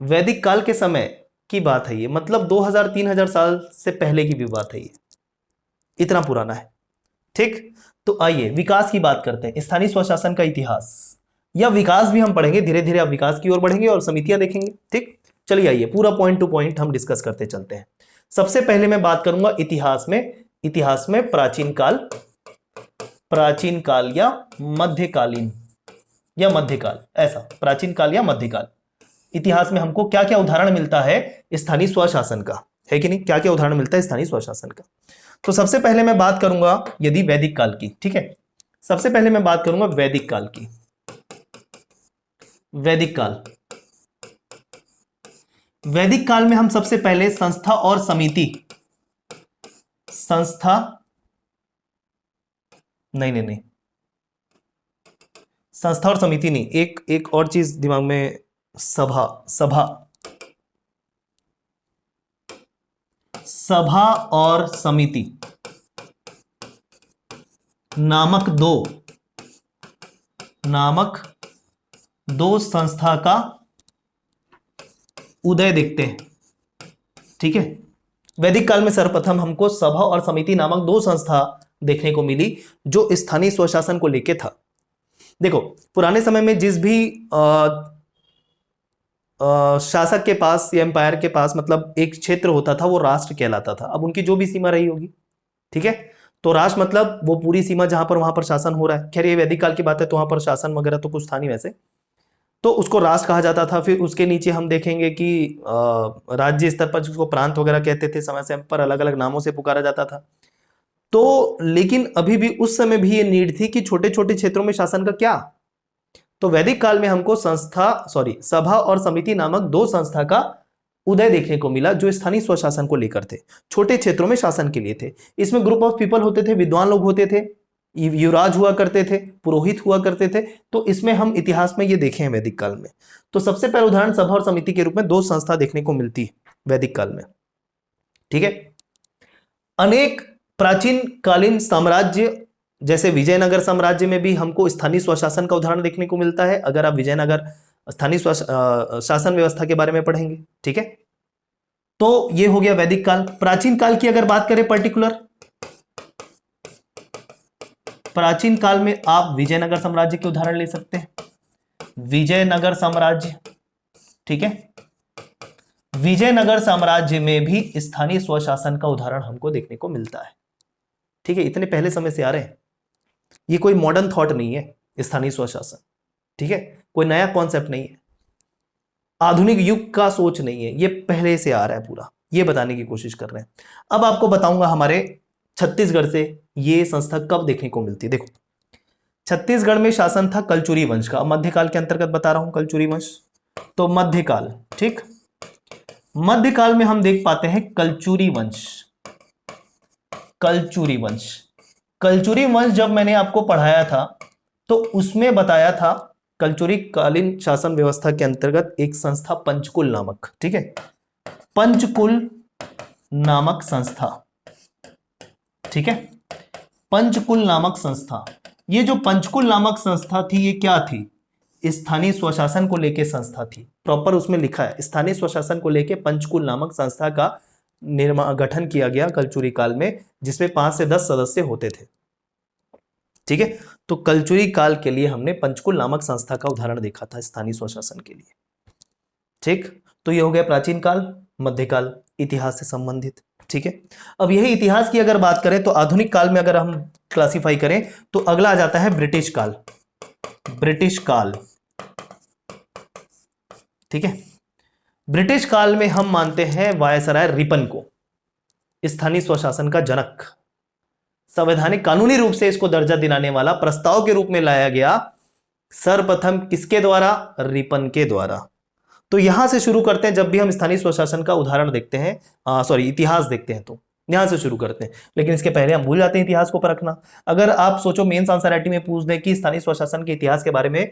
वैदिक काल के समय की बात है ये, मतलब 2000-3000 साल से पहले की भी बात है ये, इतना पुराना है, ठीक। तो आइए विकास की बात करते हैं, स्थानीय स्वशासन का इतिहास, या विकास भी हम पढ़ेंगे, धीरे धीरे आप विकास की ओर बढ़ेंगे और समितियां देखेंगे, ठीक। चलिए आइए पूरा पॉइंट टू पॉइंट हम डिस्कस करते चलते हैं। सबसे पहले मैं बात करूंगा इतिहास में, इतिहास में प्राचीन काल, प्राचीन काल या मध्यकालीन, या मध्यकाल, ऐसा प्राचीन काल या मध्यकाल। इतिहास में हमको क्या क्या उदाहरण मिलता है स्थानीय स्वशासन का, है कि नहीं, क्या क्या उदाहरण मिलता है स्थानीय स्वशासन का। तो सबसे पहले मैं बात करूंगा यदि वैदिक काल की, ठीक है, सबसे पहले मैं बात करूंगा वैदिक काल की। वैदिक काल, वैदिक काल में हम सबसे पहले संस्था और समिति, संस्था नहीं, संस्था और समिति नहीं, एक और चीज दिमाग में, सभा, सभा, सभा और समिति नामक दो संस्था का उदय देखते हैं, ठीक है, वैदिक काल में सर्वप्रथम हमको सभा और समिति नामक दो संस्था देखने को मिली जो स्थानीय स्वशासन को लेके था। देखो, पुराने समय में जिस भी शासक के पास या एम्पायर के पास मतलब एक क्षेत्र होता था वो राष्ट्र कहलाता था। अब उनकी जो भी सीमा रही होगी, ठीक है, तो राष्ट्र मतलब वो पूरी सीमा जहां पर वहां पर शासन हो रहा है। खैर ये वैदिक काल की बात है तो वहां पर शासन वगैरह तो कुछ था नहीं वैसे, तो उसको राष्ट्र कहा जाता था। फिर उसके नीचे हम देखेंगे कि राज्य स्तर पर जिसको प्रांत वगैरह कहते थे, समय समय पर अलग अलग नामों से पुकारा जाता था। तो लेकिन अभी भी उस समय भी ये नीड थी कि छोटे छोटे क्षेत्रों में शासन का क्या। तो वैदिक काल में हमको सभा और समिति नामक दो संस्था का उदय देखने को मिला जो स्थानीय स्वशासन को लेकर थे, छोटे क्षेत्रों में शासन के लिए थे। इसमें ग्रुप ऑफ पीपल होते थे, विद्वान लोग होते थे, युवराज हुआ करते थे, पुरोहित हुआ करते थे। तो इसमें हम इतिहास में ये देखे हैं वैदिक काल में। तो सबसे पहले उदाहरण सभा और समिति के रूप में दो संस्था देखने को मिलती है वैदिक काल में, ठीक है। अनेक प्राचीन कालीन साम्राज्य जैसे विजयनगर साम्राज्य में भी हमको स्थानीय स्वशासन का उदाहरण देखने को मिलता है, अगर आप विजयनगर स्थानीय शासन व्यवस्था के बारे में पढ़ेंगे, ठीक है। तो ये हो गया वैदिक काल। प्राचीन काल की अगर बात करें पर्टिकुलर, प्राचीन काल में आप विजयनगर साम्राज्य के उदाहरण ले सकते हैं। विजयनगर साम्राज्य, ठीक है, विजयनगर साम्राज्य में भी स्थानीय स्वशासन का उदाहरण हमको देखने को मिलता है, ठीक है। इतने पहले समय से आ रहे हैं, ये कोई मॉडर्न थॉट नहीं है स्थानीय स्वशासन, ठीक है, कोई नया कॉन्सेप्ट नहीं है, आधुनिक युग का सोच नहीं है, ये पहले से आ रहा है पूरा, ये बताने की कोशिश कर रहे हैं। अब आपको बताऊंगा हमारे छत्तीसगढ़ से ये संस्था कब देखने को मिलती है। देखो, छत्तीसगढ़ में शासन था कलचुरी वंश का, मध्यकाल के अंतर्गत बता रहा हूं कलचुरी वंश, तो मध्यकाल, ठीक। मध्यकाल में हम देख पाते हैं कलचुरी वंश। कलचुरी वंश, कलचुरी वंश जब मैंने आपको पढ़ाया था तो उसमें बताया था कलचुरी कालीन शासन व्यवस्था के अंतर्गत एक संस्था पंचकुल नामक, ठीक है, पंचकुल नामक संस्था, ठीक है, पंचकुल नामक संस्था। ये जो पंचकुल नामक संस्था थी ये क्या थी, स्थानीय स्वशासन को लेके संस्था थी। प्रॉपर उसमें लिखा है स्थानीय स्वशासन को लेके पंचकुल नामक संस्था का गठन किया गया कलचुरी काल में, जिसमें 5 से 10 सदस्य होते थे, ठीक है। तो कलचुरी काल के लिए हमने पंचकुल नामक संस्था का उदाहरण देखा था स्थानीय स्वशासन के लिए, ठीक। तो ये हो गया प्राचीन काल, मध्यकाल, इतिहास से संबंधित, ठीक है। अब यही इतिहास की अगर बात करें तो आधुनिक काल में अगर हम क्लासिफाई करें तो अगला आ जाता है ब्रिटिश काल। ब्रिटिश काल, ठीक है। ब्रिटिश काल में हम मानते हैं वायसराय रिपन को स्थानीय स्वशासन का जनक, संवैधानिक कानूनी रूप से इसको दर्जा दिलाने वाला प्रस्ताव के रूप में लाया गया सर्वप्रथम किसके द्वारा, रिपन के द्वारा। तो यहां से शुरू करते हैं, जब भी हम स्थानीय स्वशासन का उदाहरण देखते हैं, इतिहास देखते हैं तो यहां से शुरू करते हैं। लेकिन इसके पहले हम भूल जाते हैं इतिहास को परखना। अगर आप सोचो मेंस आंसर में पूछ दें कि स्थानीय स्वशासन के इतिहास के बारे में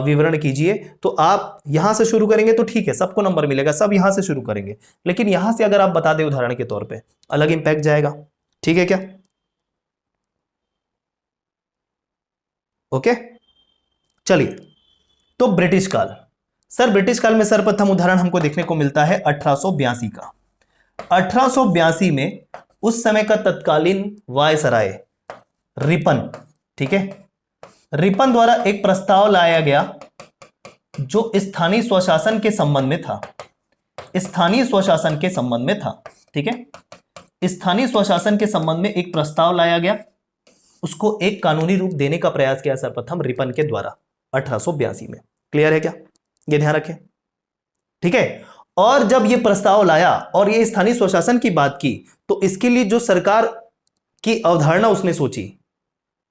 विवरण कीजिए, तो आप यहां से शुरू करेंगे तो ठीक है, सबको नंबर मिलेगा, सब यहां से शुरू करेंगे। लेकिन यहां से अगर आप बता दें उदाहरण के तौर पे, अलग इंपैक्ट जाएगा, ठीक है क्या, ओके। चलिए, तो ब्रिटिश काल, सर ब्रिटिश काल में सर्वप्रथम उदाहरण हमको देखने को मिलता है 1882 का। 1882 में उस समय का तत्कालीन वायसराय रिपन, ठीक है, रिपन द्वारा एक प्रस्ताव लाया गया जो स्थानीय स्वशासन के संबंध में था, स्थानीय स्वशासन के संबंध में था, ठीक है। स्थानीय स्वशासन के संबंध में एक प्रस्ताव लाया गया, उसको एक कानूनी रूप देने का प्रयास किया सर्वप्रथम रिपन के द्वारा 1882 में। क्लियर है क्या, ये ध्यान रखें, ठीक है। और जब ये प्रस्ताव लाया और ये स्थानीय स्वशासन की बात की, तो इसके लिए जो सरकार की अवधारणा उसने सोची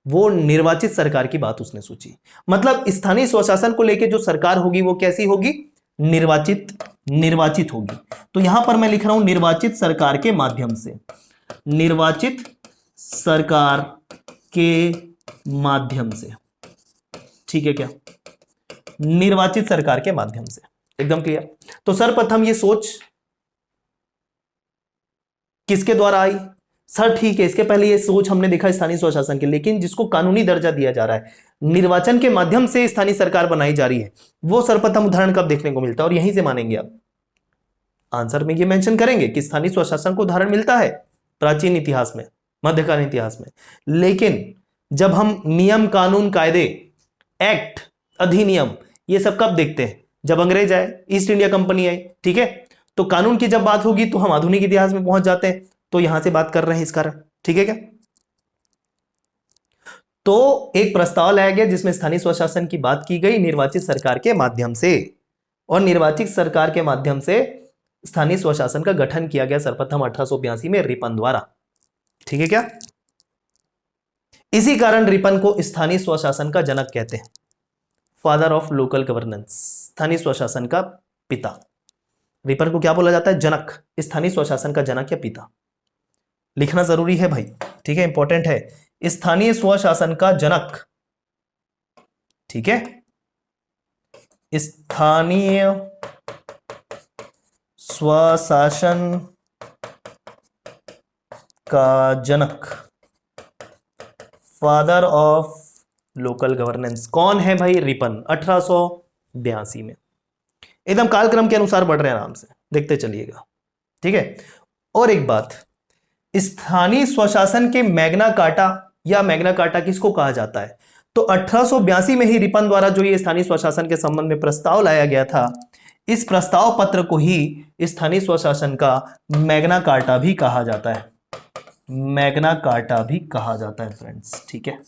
वो निर्वाचित सरकार की बात उसने सोची। मतलब स्थानीय स्वशासन को लेकर जो सरकार होगी वो कैसी होगी, निर्वाचित होगी। तो यहां पर मैं लिख रहा हूं निर्वाचित सरकार के माध्यम से, निर्वाचित सरकार के माध्यम से, ठीक है क्या, निर्वाचित सरकार के माध्यम से, एकदम क्लियर। तो सर्वप्रथम ये सोच किसके द्वारा आई, सर ठीक है, इसके पहले ये सोच हमने देखा स्थानीय स्वशासन के, लेकिन जिसको कानूनी दर्जा दिया जा रहा है, निर्वाचन के माध्यम से स्थानीय सरकार बनाई जा रही है, वो सर्वप्रथम उदाहरण कब देखने को मिलता है, और यहीं से मानेंगे आप आंसर में ये मेंशन करेंगे कि स्थानीय स्वशासन को उदाहरण मिलता है प्राचीन इतिहास में, मध्यकालीन इतिहास में। लेकिन जब हम नियम, कानून, कायदे, एक्ट, अधिनियम, ये सब कब देखते हैं? जब अंग्रेज आए, ईस्ट इंडिया कंपनी आई, ठीक है। तो कानून की जब बात होगी तो हम आधुनिक इतिहास में पहुंच जाते हैं, तो यहां से बात कर रहे हैं इस कारण, ठीक है क्या। तो एक प्रस्ताव लाया गया जिसमें स्थानीय स्वशासन की बात की गई निर्वाचित सरकार के माध्यम से, और निर्वाचित सरकार के माध्यम से स्थानीय स्वशासन का गठन किया गया सर्वप्रथम 1882 में रिपन द्वारा, ठीक है क्या। इसी कारण रिपन को स्थानीय स्वशासन का जनक कहते हैं, फादर ऑफ लोकल गवर्नेंस, स्थानीय स्वशासन का पिता। रिपन को क्या बोला जाता है? जनक, स्थानीय स्वशासन का जनक या पिता। लिखना जरूरी है भाई, ठीक है, इंपॉर्टेंट है। स्थानीय स्वशासन का जनक, ठीक है, स्थानीय स्वशासन का जनक, फादर ऑफ लोकल गवर्नेंस। कौन है भाई? रिपन, 1882 में। एकदम कालक्रम के अनुसार बढ़ रहे हैं, आराम से देखते चलिएगा, ठीक है। और एक बात, स्थानीय स्वशासन के मैग्ना कार्टा या मैग्ना कार्टा किसको कहा जाता है? तो 1882 में ही रिपन द्वारा जो ये स्थानीय स्वशासन के संबंध में प्रस्ताव लाया गया था, इस प्रस्ताव पत्र को ही स्थानीय स्वशासन का मैग्ना कार्टा भी कहा जाता है, मैग्ना कार्टा भी कहा जाता है फ्रेंड्स, ठीक है,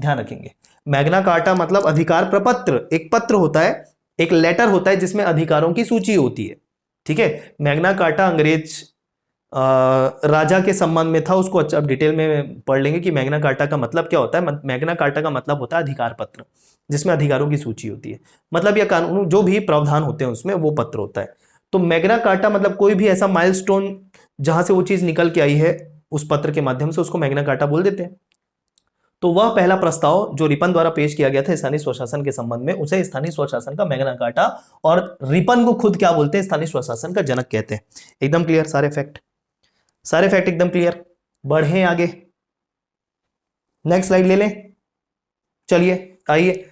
ध्यान रखेंगे। मैग्ना कार्टा मतलब अधिकार प्रपत्र, एक पत्र होता है, एक लेटर होता है जिसमें अधिकारों की सूची होती है, ठीक है। मैग्ना कार्टा अंग्रेज राजा के संबंध में था, उसको अब डिटेल में पढ़ लेंगे कि मैग्ना कार्टा का मतलब क्या होता है। मैग्ना कार्टा का मतलब होता है अधिकार पत्र, जिसमें अधिकारों की सूची होती है, मतलब यह कानून जो भी प्रावधान होते हैं उसमें वो पत्र होता है। तो मैग्ना कार्टा मतलब कोई भी ऐसा माइलस्टोन जहां से वो चीज निकल के आई है उस पत्र के माध्यम से, उसको मैग्ना कार्टा बोल देते हैं। तो वह पहला प्रस्ताव जो रिपन द्वारा पेश किया गया था स्थानीय स्वशासन के संबंध में, उसे स्थानीय स्वशासन का मैग्ना कार्टा, और रिपन को खुद क्या बोलते हैं? स्थानीय स्वशासन का जनक कहते हैं। एकदम क्लियर, सारे फैक्ट एकदम क्लियर। बढ़े आगे, नेक्स्ट स्लाइड ले लें, चलिए आइए,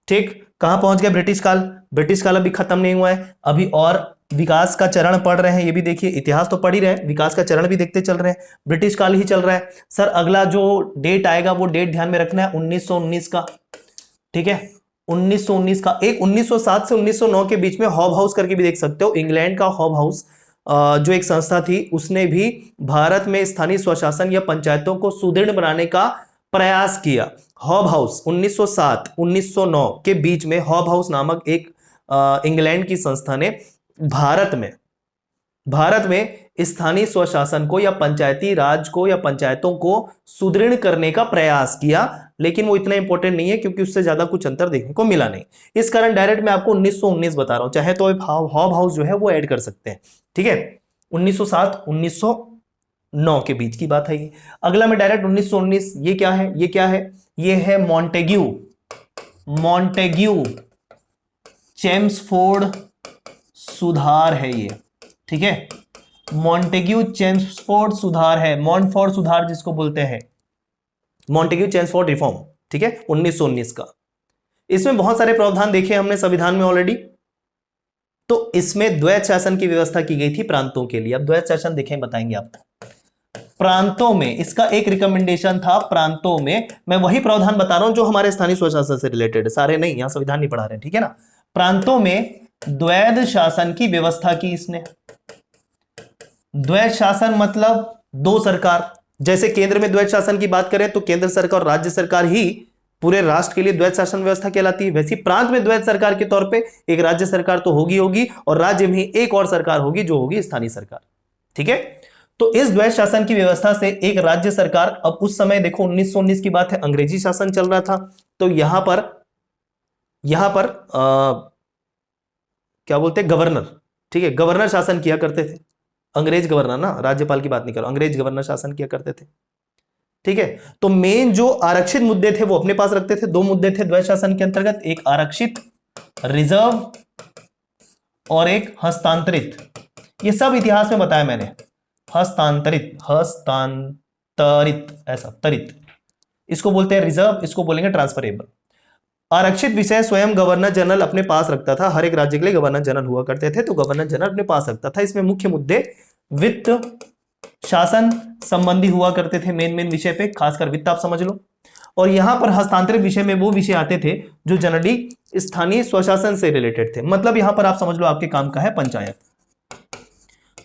ठीक। कहां पहुंच गए? ब्रिटिश काल। ब्रिटिश काल अभी खत्म नहीं हुआ है, अभी और विकास का चरण पढ़ रहे हैं, ये भी देखिए, इतिहास तो पढ़ ही रहे हैं, विकास का चरण भी देखते चल रहे हैं, ब्रिटिश काल ही चल रहा है। सर अगला जो डेट आएगा वो डेट ध्यान में रखना है, 1919 का, ठीक है, 1919 का। एक 1907 से 1909 के बीच में हॉब हाउस करके भी देख सकते हो, इंग्लैंड का हॉब हाउस जो एक संस्था थी, उसने भी भारत में स्थानीय स्वशासन या पंचायतों को सुदृढ़ बनाने का प्रयास किया। हॉब हाउस 1907 1909 के बीच में हॉब हाउस नामक एक इंग्लैंड की संस्था ने भारत में स्थानीय स्वशासन को या पंचायती राज को या पंचायतों को सुदृढ़ करने का प्रयास किया, लेकिन वो इतना इंपॉर्टेंट नहीं है क्योंकि उससे ज्यादा कुछ अंतर देखने को मिला नहीं। इस कारण डायरेक्ट मैं आपको 1919 बता रहा हूं, चाहे तो हॉब हाउस जो है वो ऐड कर सकते हैं, ठीक है। 1907 1909 के बीच की बात है ये। अगला में डायरेक्ट 1919, ये क्या है? ये क्या है? ये है मॉन्टेग्यू चेम्सफोर्ड सुधार है ये, ठीक है। मॉन्टेग्यू चेम्सफोर्ड सुधार है, मॉन्टफोर्ड सुधार जिसको बोलते हैं, मॉन्टेग्यू चेम्सफोर्ड रिफॉर्म, ठीक है, 1919 का। इसमें बहुत सारे प्रावधान देखे हमने संविधान में ऑलरेडी। तो इसमें द्वैत शासन की व्यवस्था की गई थी प्रांतों के लिए। अब द्वैत शासन देखें, बताएंगे आपको। प्रांतों में इसका एक रिकमेंडेशन था, प्रांतों में, मैं वही प्रावधान बता रहा हूं जो हमारे स्थानीय स्वशासन से रिलेटेड है, सारे नहीं, यहां संविधान नहीं पढ़ा रहे हैं, ठीक है ना। प्रांतों में द्वैध शासन की व्यवस्था की इसने। द्वैध शासन मतलब दो सरकार, जैसे केंद्र में द्वैध शासन की बात करें तो केंद्र सरकार और राज्य सरकार ही पूरे राष्ट्र के लिए द्वैध शासन व्यवस्था कहलाती है। वैसे प्रांत में द्वैध सरकार के तौर पे एक राज्य सरकार तो होगी और राज्य में एक और सरकार होगी जो होगी स्थानीय सरकार, ठीक है। तो इस द्वैध शासन की व्यवस्था से एक राज्य सरकार, अब उस समय देखो 1919 की बात है, अंग्रेजी शासन चल रहा था, तो यहां पर क्या बोलते हैं, गवर्नर, ठीक है, गवर्नर शासन किया करते थे। अंग्रेज गवर्नर ना, राज्यपाल की बात नहीं कर रहा, अंग्रेज गवर्नर शासन किया करते थे, ठीक है। तो मेन जो आरक्षित मुद्दे थे वो अपने पास रखते थे। दो मुद्दे थे द्वैध शासन के अंतर्गत, एक आरक्षित रिजर्व और एक हस्तांतरित। ये सब इतिहास में बताया मैंने, हस्तांतरित ऐसा तरित, इसको बोलते हैं रिजर्व, इसको बोलेंगे ट्रांसफरेबल। आरक्षित विषय स्वयं गवर्नर जनरल अपने पास रखता था। हर एक राज्य के लिए गवर्नर जनरल हुआ करते थे, तो गवर्नर जनरल अपने पास रखता था। इसमें मुख्य मुद्दे वित्त, शासन संबंधी हुआ करते थे। मेन विषय पे खासकर वित्त आप समझ लो। और यहां पर हस्तांतरित विषय में वो विषय आते थे जो जनरली स्थानीय स्वशासन से रिलेटेड थे। मतलब यहां पर आप समझ लो आपके काम का है पंचायत।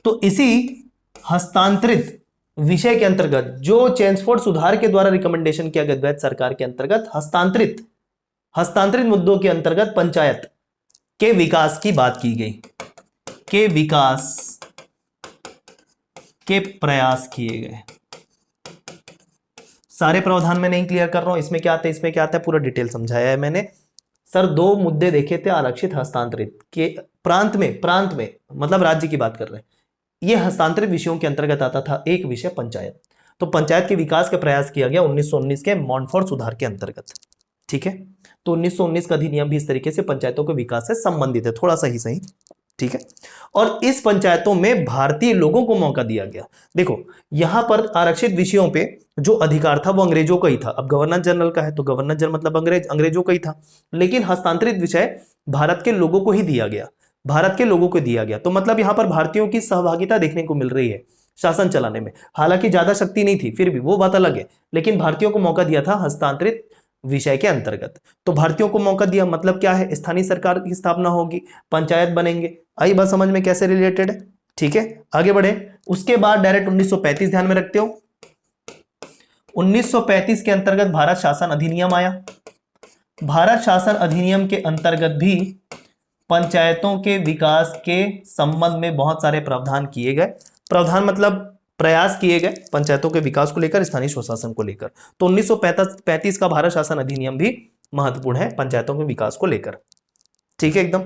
तो इसी हस्तांतरित विषय के अंतर्गत जो चेम्सफोर्ड सुधार के द्वारा रिकमेंडेशन किया गया द्वैत सरकार के अंतर्गत हस्तांतरित मुद्दों के अंतर्गत पंचायत के विकास की बात की गई, के विकास के प्रयास किए गए। सारे प्रावधान मैं नहीं क्लियर कर रहा हूं, इसमें क्या आता है इसमें क्या आता है पूरा डिटेल समझाया है मैंने। सर दो मुद्दे देखे थे आरक्षित हस्तांतरित के प्रांत में मतलब राज्य की बात कर रहे हैं। यह हस्तांतरित विषयों के अंतर्गत आता था एक विषय पंचायत। तो पंचायत के विकास का प्रयास किया गया 1919 के मॉन्टफोर्ट सुधार के अंतर्गत। ठीक है, तो 1919 का अधिनियम भी इस तरीके से पंचायतों के विकास से संबंधित है, थोड़ा सा ही सही। ठीक है, और इस पंचायतों में भारतीय लोगों को मौका दिया गया। देखो यहां पर आरक्षित विषयों पे जो अधिकार था वो अंग्रेजों का ही था। अब गवर्नर जनरल का है तो गवर्नर जनरल मतलब अंग्रेजों का ही था, लेकिन हस्तांतरित विषय भारत के लोगों को ही दिया गया, भारत के लोगों को दिया गया। तो मतलब यहां पर भारतीयों की सहभागिता देखने को मिल रही है शासन चलाने में। हालांकि ज्यादा शक्ति नहीं थी, फिर भी वो बात अलग है, लेकिन भारतीयों को मौका दिया था हस्तांतरित विषय के अंतर्गत। तो भारतीयों को मौका दिया मतलब क्या है, स्थानीय सरकार की स्थापना होगी, पंचायत बनेंगे। आई बात समझ में कैसे रिलेटेड है। ठीक है, आगे बढ़े। उसके बाद डायरेक्ट 1935 ध्यान में रखते हो। 1935 के अंतर्गत भारत शासन अधिनियम आया। भारत शासन अधिनियम के अंतर्गत भी पंचायतों के विकास के संबंध में बहुत सारे प्रावधान किए गए। प्रावधान मतलब प्रयास किए गए पंचायतों के विकास को लेकर, स्थानीय स्वशासन को लेकर। तो 1935 का भारत शासन अधिनियम भी महत्वपूर्ण है पंचायतों के विकास को लेकर। ठीक है, एकदम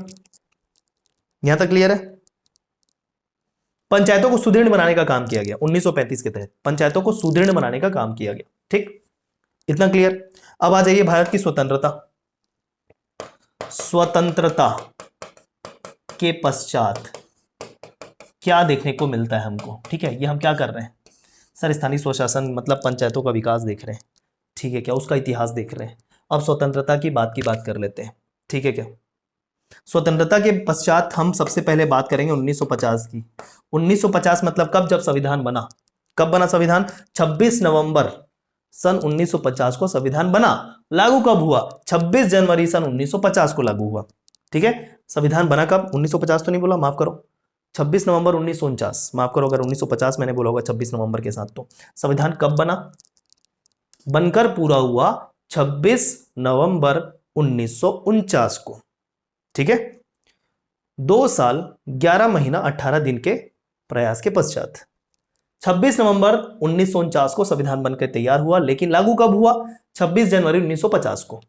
यहां तक क्लियर है। पंचायतों को सुदृढ़ बनाने का काम किया गया 1935 के तहत, पंचायतों को सुदृढ़ बनाने का काम किया गया। ठीक, इतना क्लियर। अब आ जाइए भारत की स्वतंत्रता के पश्चात क्या देखने को मिलता है हमको। ठीक है, ये हम क्या कर रहे हैं सर, स्थानीय स्वशासन मतलब पंचायतों का विकास देख रहे हैं। ठीक है क्या, उसका इतिहास देख रहे हैं। अब स्वतंत्रता की बात कर लेते हैं। ठीक है क्या, स्वतंत्रता के पश्चात हम सबसे पहले बात करेंगे 1950 की। 1950 मतलब कब, जब संविधान बना। कब बना संविधान, 26 नवंबर सन 1950 को संविधान बना। लागू कब हुआ, 26 जनवरी सन 1950 को लागू हुआ। ठीक है, संविधान बना कब, 1950 तो नहीं बोला, माफ करो, 26 नवंबर 1949, माफ करो अगर 1950 मैंने बोला होगा 26 नवंबर के साथ। तो संविधान कब बना, बनकर पूरा हुआ 26 नवंबर 1949 को। ठीक है, 2 साल 11 महीना 18 दिन के प्रयास के पश्चात 26 नवंबर 1949 को संविधान बनकर तैयार हुआ, लेकिन लागू कब हुआ, 26 जनवरी 1950 को।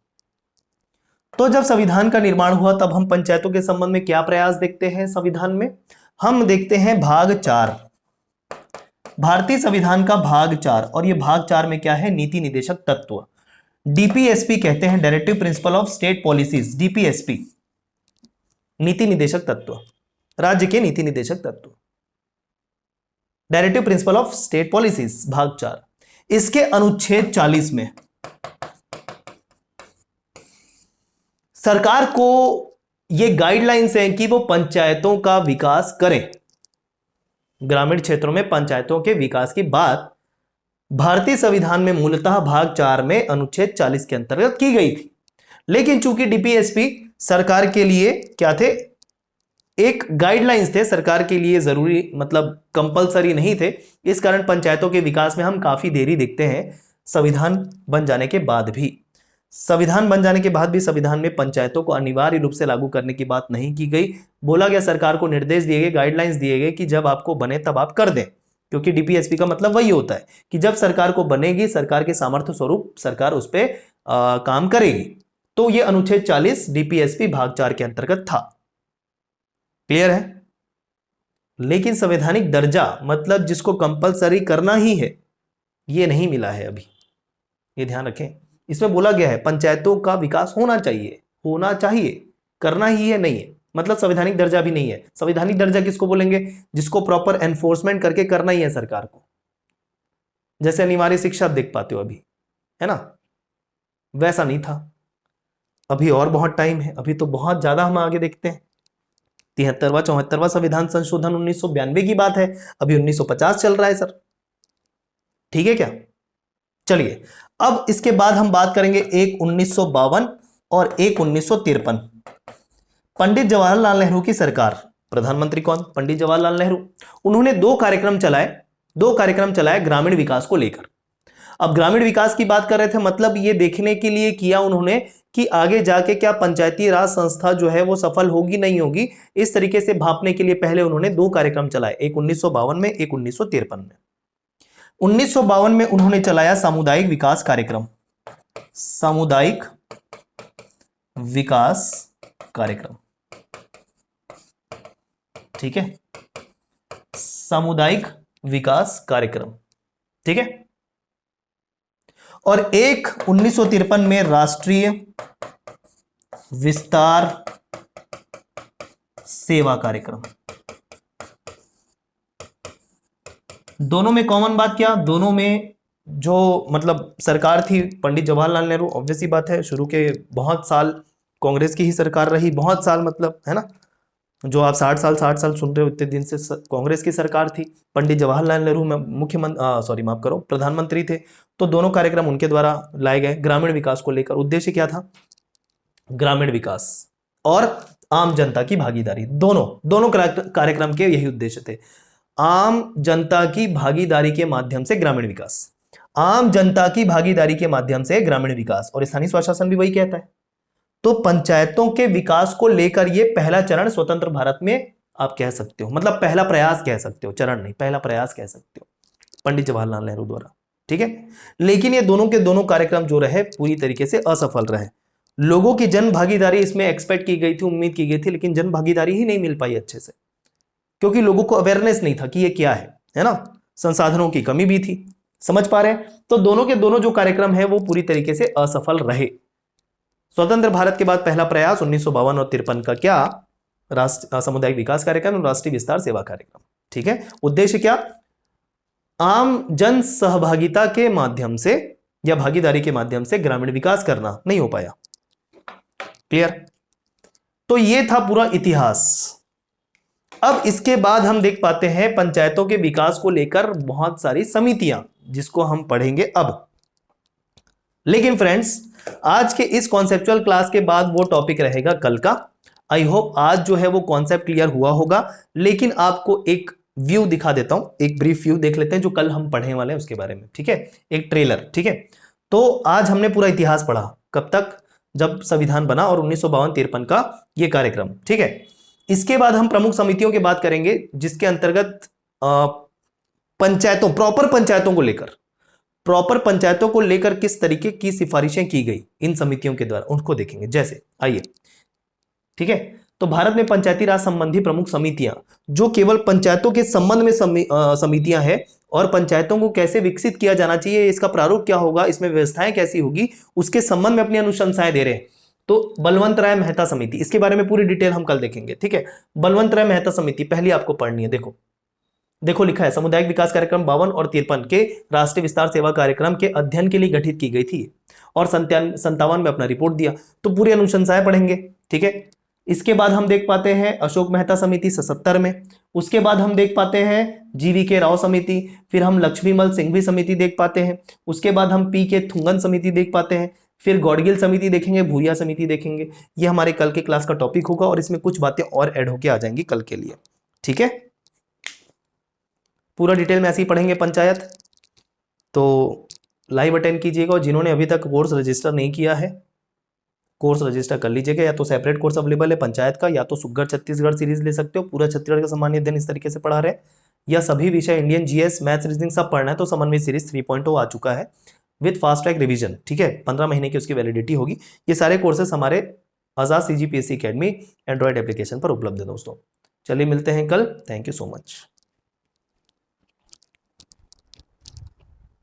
तो जब संविधान का निर्माण हुआ तब हम पंचायतों के संबंध में क्या प्रयास देखते हैं संविधान में, हम देखते हैं भाग 4, भारतीय संविधान का भाग 4। और ये भाग 4 में क्या है, नीति निदेशक तत्व, डीपीएसपी कहते हैं, directive principle of state policies, DPSP, नीति निदेशक तत्व, राज्य के नीति निदेशक तत्व, directive principle of state policies भाग 4। इसके अनुच्छेद 40 में सरकार को ये गाइडलाइंस है कि वो पंचायतों का विकास करें। ग्रामीण क्षेत्रों में पंचायतों के विकास की बात भारतीय संविधान में मूलतः भाग 4 में अनुच्छेद 40 के अंतर्गत की गई थी। लेकिन चूंकि डीपीएसपी सरकार के लिए क्या थे, एक गाइडलाइंस थे, सरकार के लिए जरूरी मतलब कंपलसरी नहीं थे। इस कारण पंचायतों के विकास में हम काफी देरी देखते हैं संविधान बन जाने के बाद भी। संविधान बन जाने के बाद भी संविधान में पंचायतों को अनिवार्य रूप से लागू करने की बात नहीं की गई। बोला गया, सरकार को निर्देश दिए गए, गाइडलाइंस दिए गए कि जब आपको बने तब आप कर दें, क्योंकि डीपीएसपी का मतलब वही होता है कि जब सरकार को बनेगी, सरकार के सामर्थ्य स्वरूप सरकार उस पर काम करेगी। तो ये अनुच्छेद 40 डीपीएसपी भाग 4 के अंतर्गत था। क्लियर है। लेकिन संवैधानिक दर्जा मतलब जिसको कंपलसरी करना ही है, ये नहीं मिला है अभी, ये ध्यान रखें। इसमें बोला गया है पंचायतों का विकास होना चाहिए, करना ही है, नहीं है, मतलब संवैधानिक दर्जा भी नहीं है। संवैधानिक दर्जा किसको बोलेंगे, जिसको प्रॉपर एनफोर्समेंट करके करना ही है सरकार को। जैसे अनिवार्य शिक्षा देख पाते हो अभी, है ना, वैसा नहीं था। अभी और बहुत टाइम है, अभी तो बहुत ज्यादा हम आगे देखते हैं। 73वां 74वां संविधान संशोधन 1992 की बात है, अभी 1950 चल रहा है सर, ठीक है क्या। चलिए अब इसके बाद हम बात करेंगे एक 1952 और एक 1953। पंडित जवाहरलाल नेहरू की सरकार, प्रधानमंत्री कौन, पंडित जवाहरलाल नेहरू। उन्होंने दो कार्यक्रम चलाए ग्रामीण विकास को लेकर। अब ग्रामीण विकास की बात कर रहे थे, मतलब ये देखने के लिए किया उन्होंने कि आगे जाके क्या पंचायती राज संस्था जो है वो सफल होगी नहीं होगी, इस तरीके से भापने के लिए पहले उन्होंने दो कार्यक्रम चलाए, एक 1952 में, एक 1953 में। 1952 में उन्होंने चलाया सामुदायिक विकास कार्यक्रम, सामुदायिक विकास कार्यक्रम, ठीक है, सामुदायिक विकास कार्यक्रम, ठीक है। और एक 1953 में राष्ट्रीय विस्तार सेवा कार्यक्रम। दोनों में कॉमन बात क्या, दोनों में जो मतलब सरकार थी पंडित जवाहरलाल नेहरू, ऑब्वियस सी बात है शुरू के बहुत साल कांग्रेस की ही सरकार रही, बहुत साल मतलब, है ना, जो आप 60 साल सुन रहे हो उतने दिन से कांग्रेस की सरकार थी। पंडित जवाहरलाल नेहरू मुख्यमंत्री माफ करो प्रधानमंत्री थे, तो दोनों कार्यक्रम उनके द्वारा लाए गए ग्रामीण विकास को लेकर। उद्देश्य क्या था, ग्रामीण विकास और आम जनता की भागीदारी, दोनों कार्यक्रम के यही उद्देश्य थे। आम जनता की भागीदारी के माध्यम से ग्रामीण विकास, आम जनता की भागीदारी के माध्यम से ग्रामीण विकास, और स्थानीय स्वशासन भी वही कहता है। तो पंचायतों के विकास को लेकर यह पहला चरण स्वतंत्र भारत में आप कह सकते हो, मतलब पहला प्रयास कह सकते हो, चरण नहीं, पहला प्रयास कह सकते हो पंडित जवाहरलाल नेहरू द्वारा, ठीक है। लेकिन ये दोनों के दोनों कार्यक्रम जो रहे पूरी तरीके से असफल रहे। लोगों की जन भागीदारी इसमें एक्सपेक्ट की गई थी, उम्मीद की गई थी, लेकिन जन भागीदारी ही नहीं मिल पाई अच्छे से, क्योंकि लोगों को अवेयरनेस नहीं था कि ये क्या है ना, संसाधनों की कमी भी थी, समझ पा रहे हैं। तो दोनों के दोनों जो कार्यक्रम है वो पूरी तरीके से असफल रहे। स्वतंत्र भारत के बाद पहला प्रयास 1952 और 53 का क्या, राष्ट्रीय सामुदायिक विकास कार्यक्रम और राष्ट्रीय विस्तार सेवा कार्यक्रम, ठीक है। उद्देश्य क्या, आम जन सहभागिता के माध्यम से या भागीदारी के माध्यम से ग्रामीण विकास करना, नहीं हो पाया, क्लियर। तो ये था पूरा इतिहास। अब इसके बाद हम देख पाते हैं पंचायतों के विकास को लेकर बहुत सारी समितियां, जिसको हम पढ़ेंगे अब। लेकिन फ्रेंड्स आज के इस कॉन्सेप्चुअल क्लास के बाद वो टॉपिक रहेगा कल का। आई होप आज जो है वो कॉन्सेप्ट क्लियर हुआ होगा, लेकिन आपको एक व्यू दिखा देता हूं, एक ब्रीफ व्यू देख लेते हैं जो कल हम पढ़ने वाले हैं उसके बारे में, ठीक है, एक ट्रेलर, ठीक है। तो आज हमने पूरा इतिहास पढ़ा, कब तक, जब संविधान बना और 1952-53 का ये कार्यक्रम, ठीक है। इसके बाद हम प्रमुख समितियों की बात करेंगे, जिसके अंतर्गत पंचायतों, प्रॉपर पंचायतों को लेकर किस तरीके की सिफारिशें की गई इन समितियों के द्वारा, उनको देखेंगे। जैसे आइए, ठीक है, तो भारत में पंचायती राज संबंधी प्रमुख समितियां, जो केवल पंचायतों के संबंध में समितियां हैं, और पंचायतों को कैसे विकसित किया जाना चाहिए, इसका प्रारूप क्या होगा, इसमें व्यवस्थाएं कैसी होगी, उसके संबंध में अपनी अनुशंसाएं दे रहे हैं। तो बलवंत राय मेहता समिति, इसके बारे में पूरी डिटेल हम कल देखेंगे, ठीक है। बलवंत राय मेहता समिति पहली आपको पढ़नी है। देखो लिखा है, सामुदायिक विकास कार्यक्रम 52 और 53 के राष्ट्रीय विस्तार सेवा कार्यक्रम के अध्ययन के लिए गठित की गई थी, और 57 में अपना रिपोर्ट दिया। तो पूरी अनुशंसाएं पढ़ेंगे, ठीक है। इसके बाद हम देख पाते हैं अशोक मेहता समिति 77 में, उसके बाद हम देख पाते हैं GV.K. राव समिति, फिर हम लक्ष्मीमल सिंघवी समिति देख पाते हैं, उसके बाद हम P.K. थुंगन समिति देख पाते हैं, फिर गॉडगिल समिति देखेंगे, भूरिया समिति देखेंगे। ये हमारे कल के क्लास का टॉपिक होगा, और इसमें कुछ बातें और ऐड होके आ जाएंगी कल के लिए, ठीक है। पूरा डिटेल में ऐसे ही पढ़ेंगे पंचायत। तो लाइव अटेंड कीजिएगा, और जिन्होंने अभी तक कोर्स रजिस्टर नहीं किया है, कोर्स रजिस्टर कर लीजिएगा। या तो सेपरेट कोर्स अवेलेबल है पंचायत का, या तो सुग्घर छत्तीसगढ़ सीरीज ले सकते हो, पूरा छत्तीसगढ़ का सामान्य अध्ययन इस तरीके से पढ़ा रहे हैं, या सभी विषय इंडियन GS, मैथ्स, रीजनिंग सब पढ़ना है तो समन्वय सीरीज 3.0 आ चुका है विद फास्ट ट्रैक रिवीजन, ठीक है। 15 महीने की उसकी वैलिडिटी होगी। ये सारे कोर्सेस हमारे आजाद CGPSC अकेडमी एंड्रॉइड एप्लीकेशन पर उपलब्ध है दोस्तों। चलिए मिलते हैं कल, थैंक यू सो मच।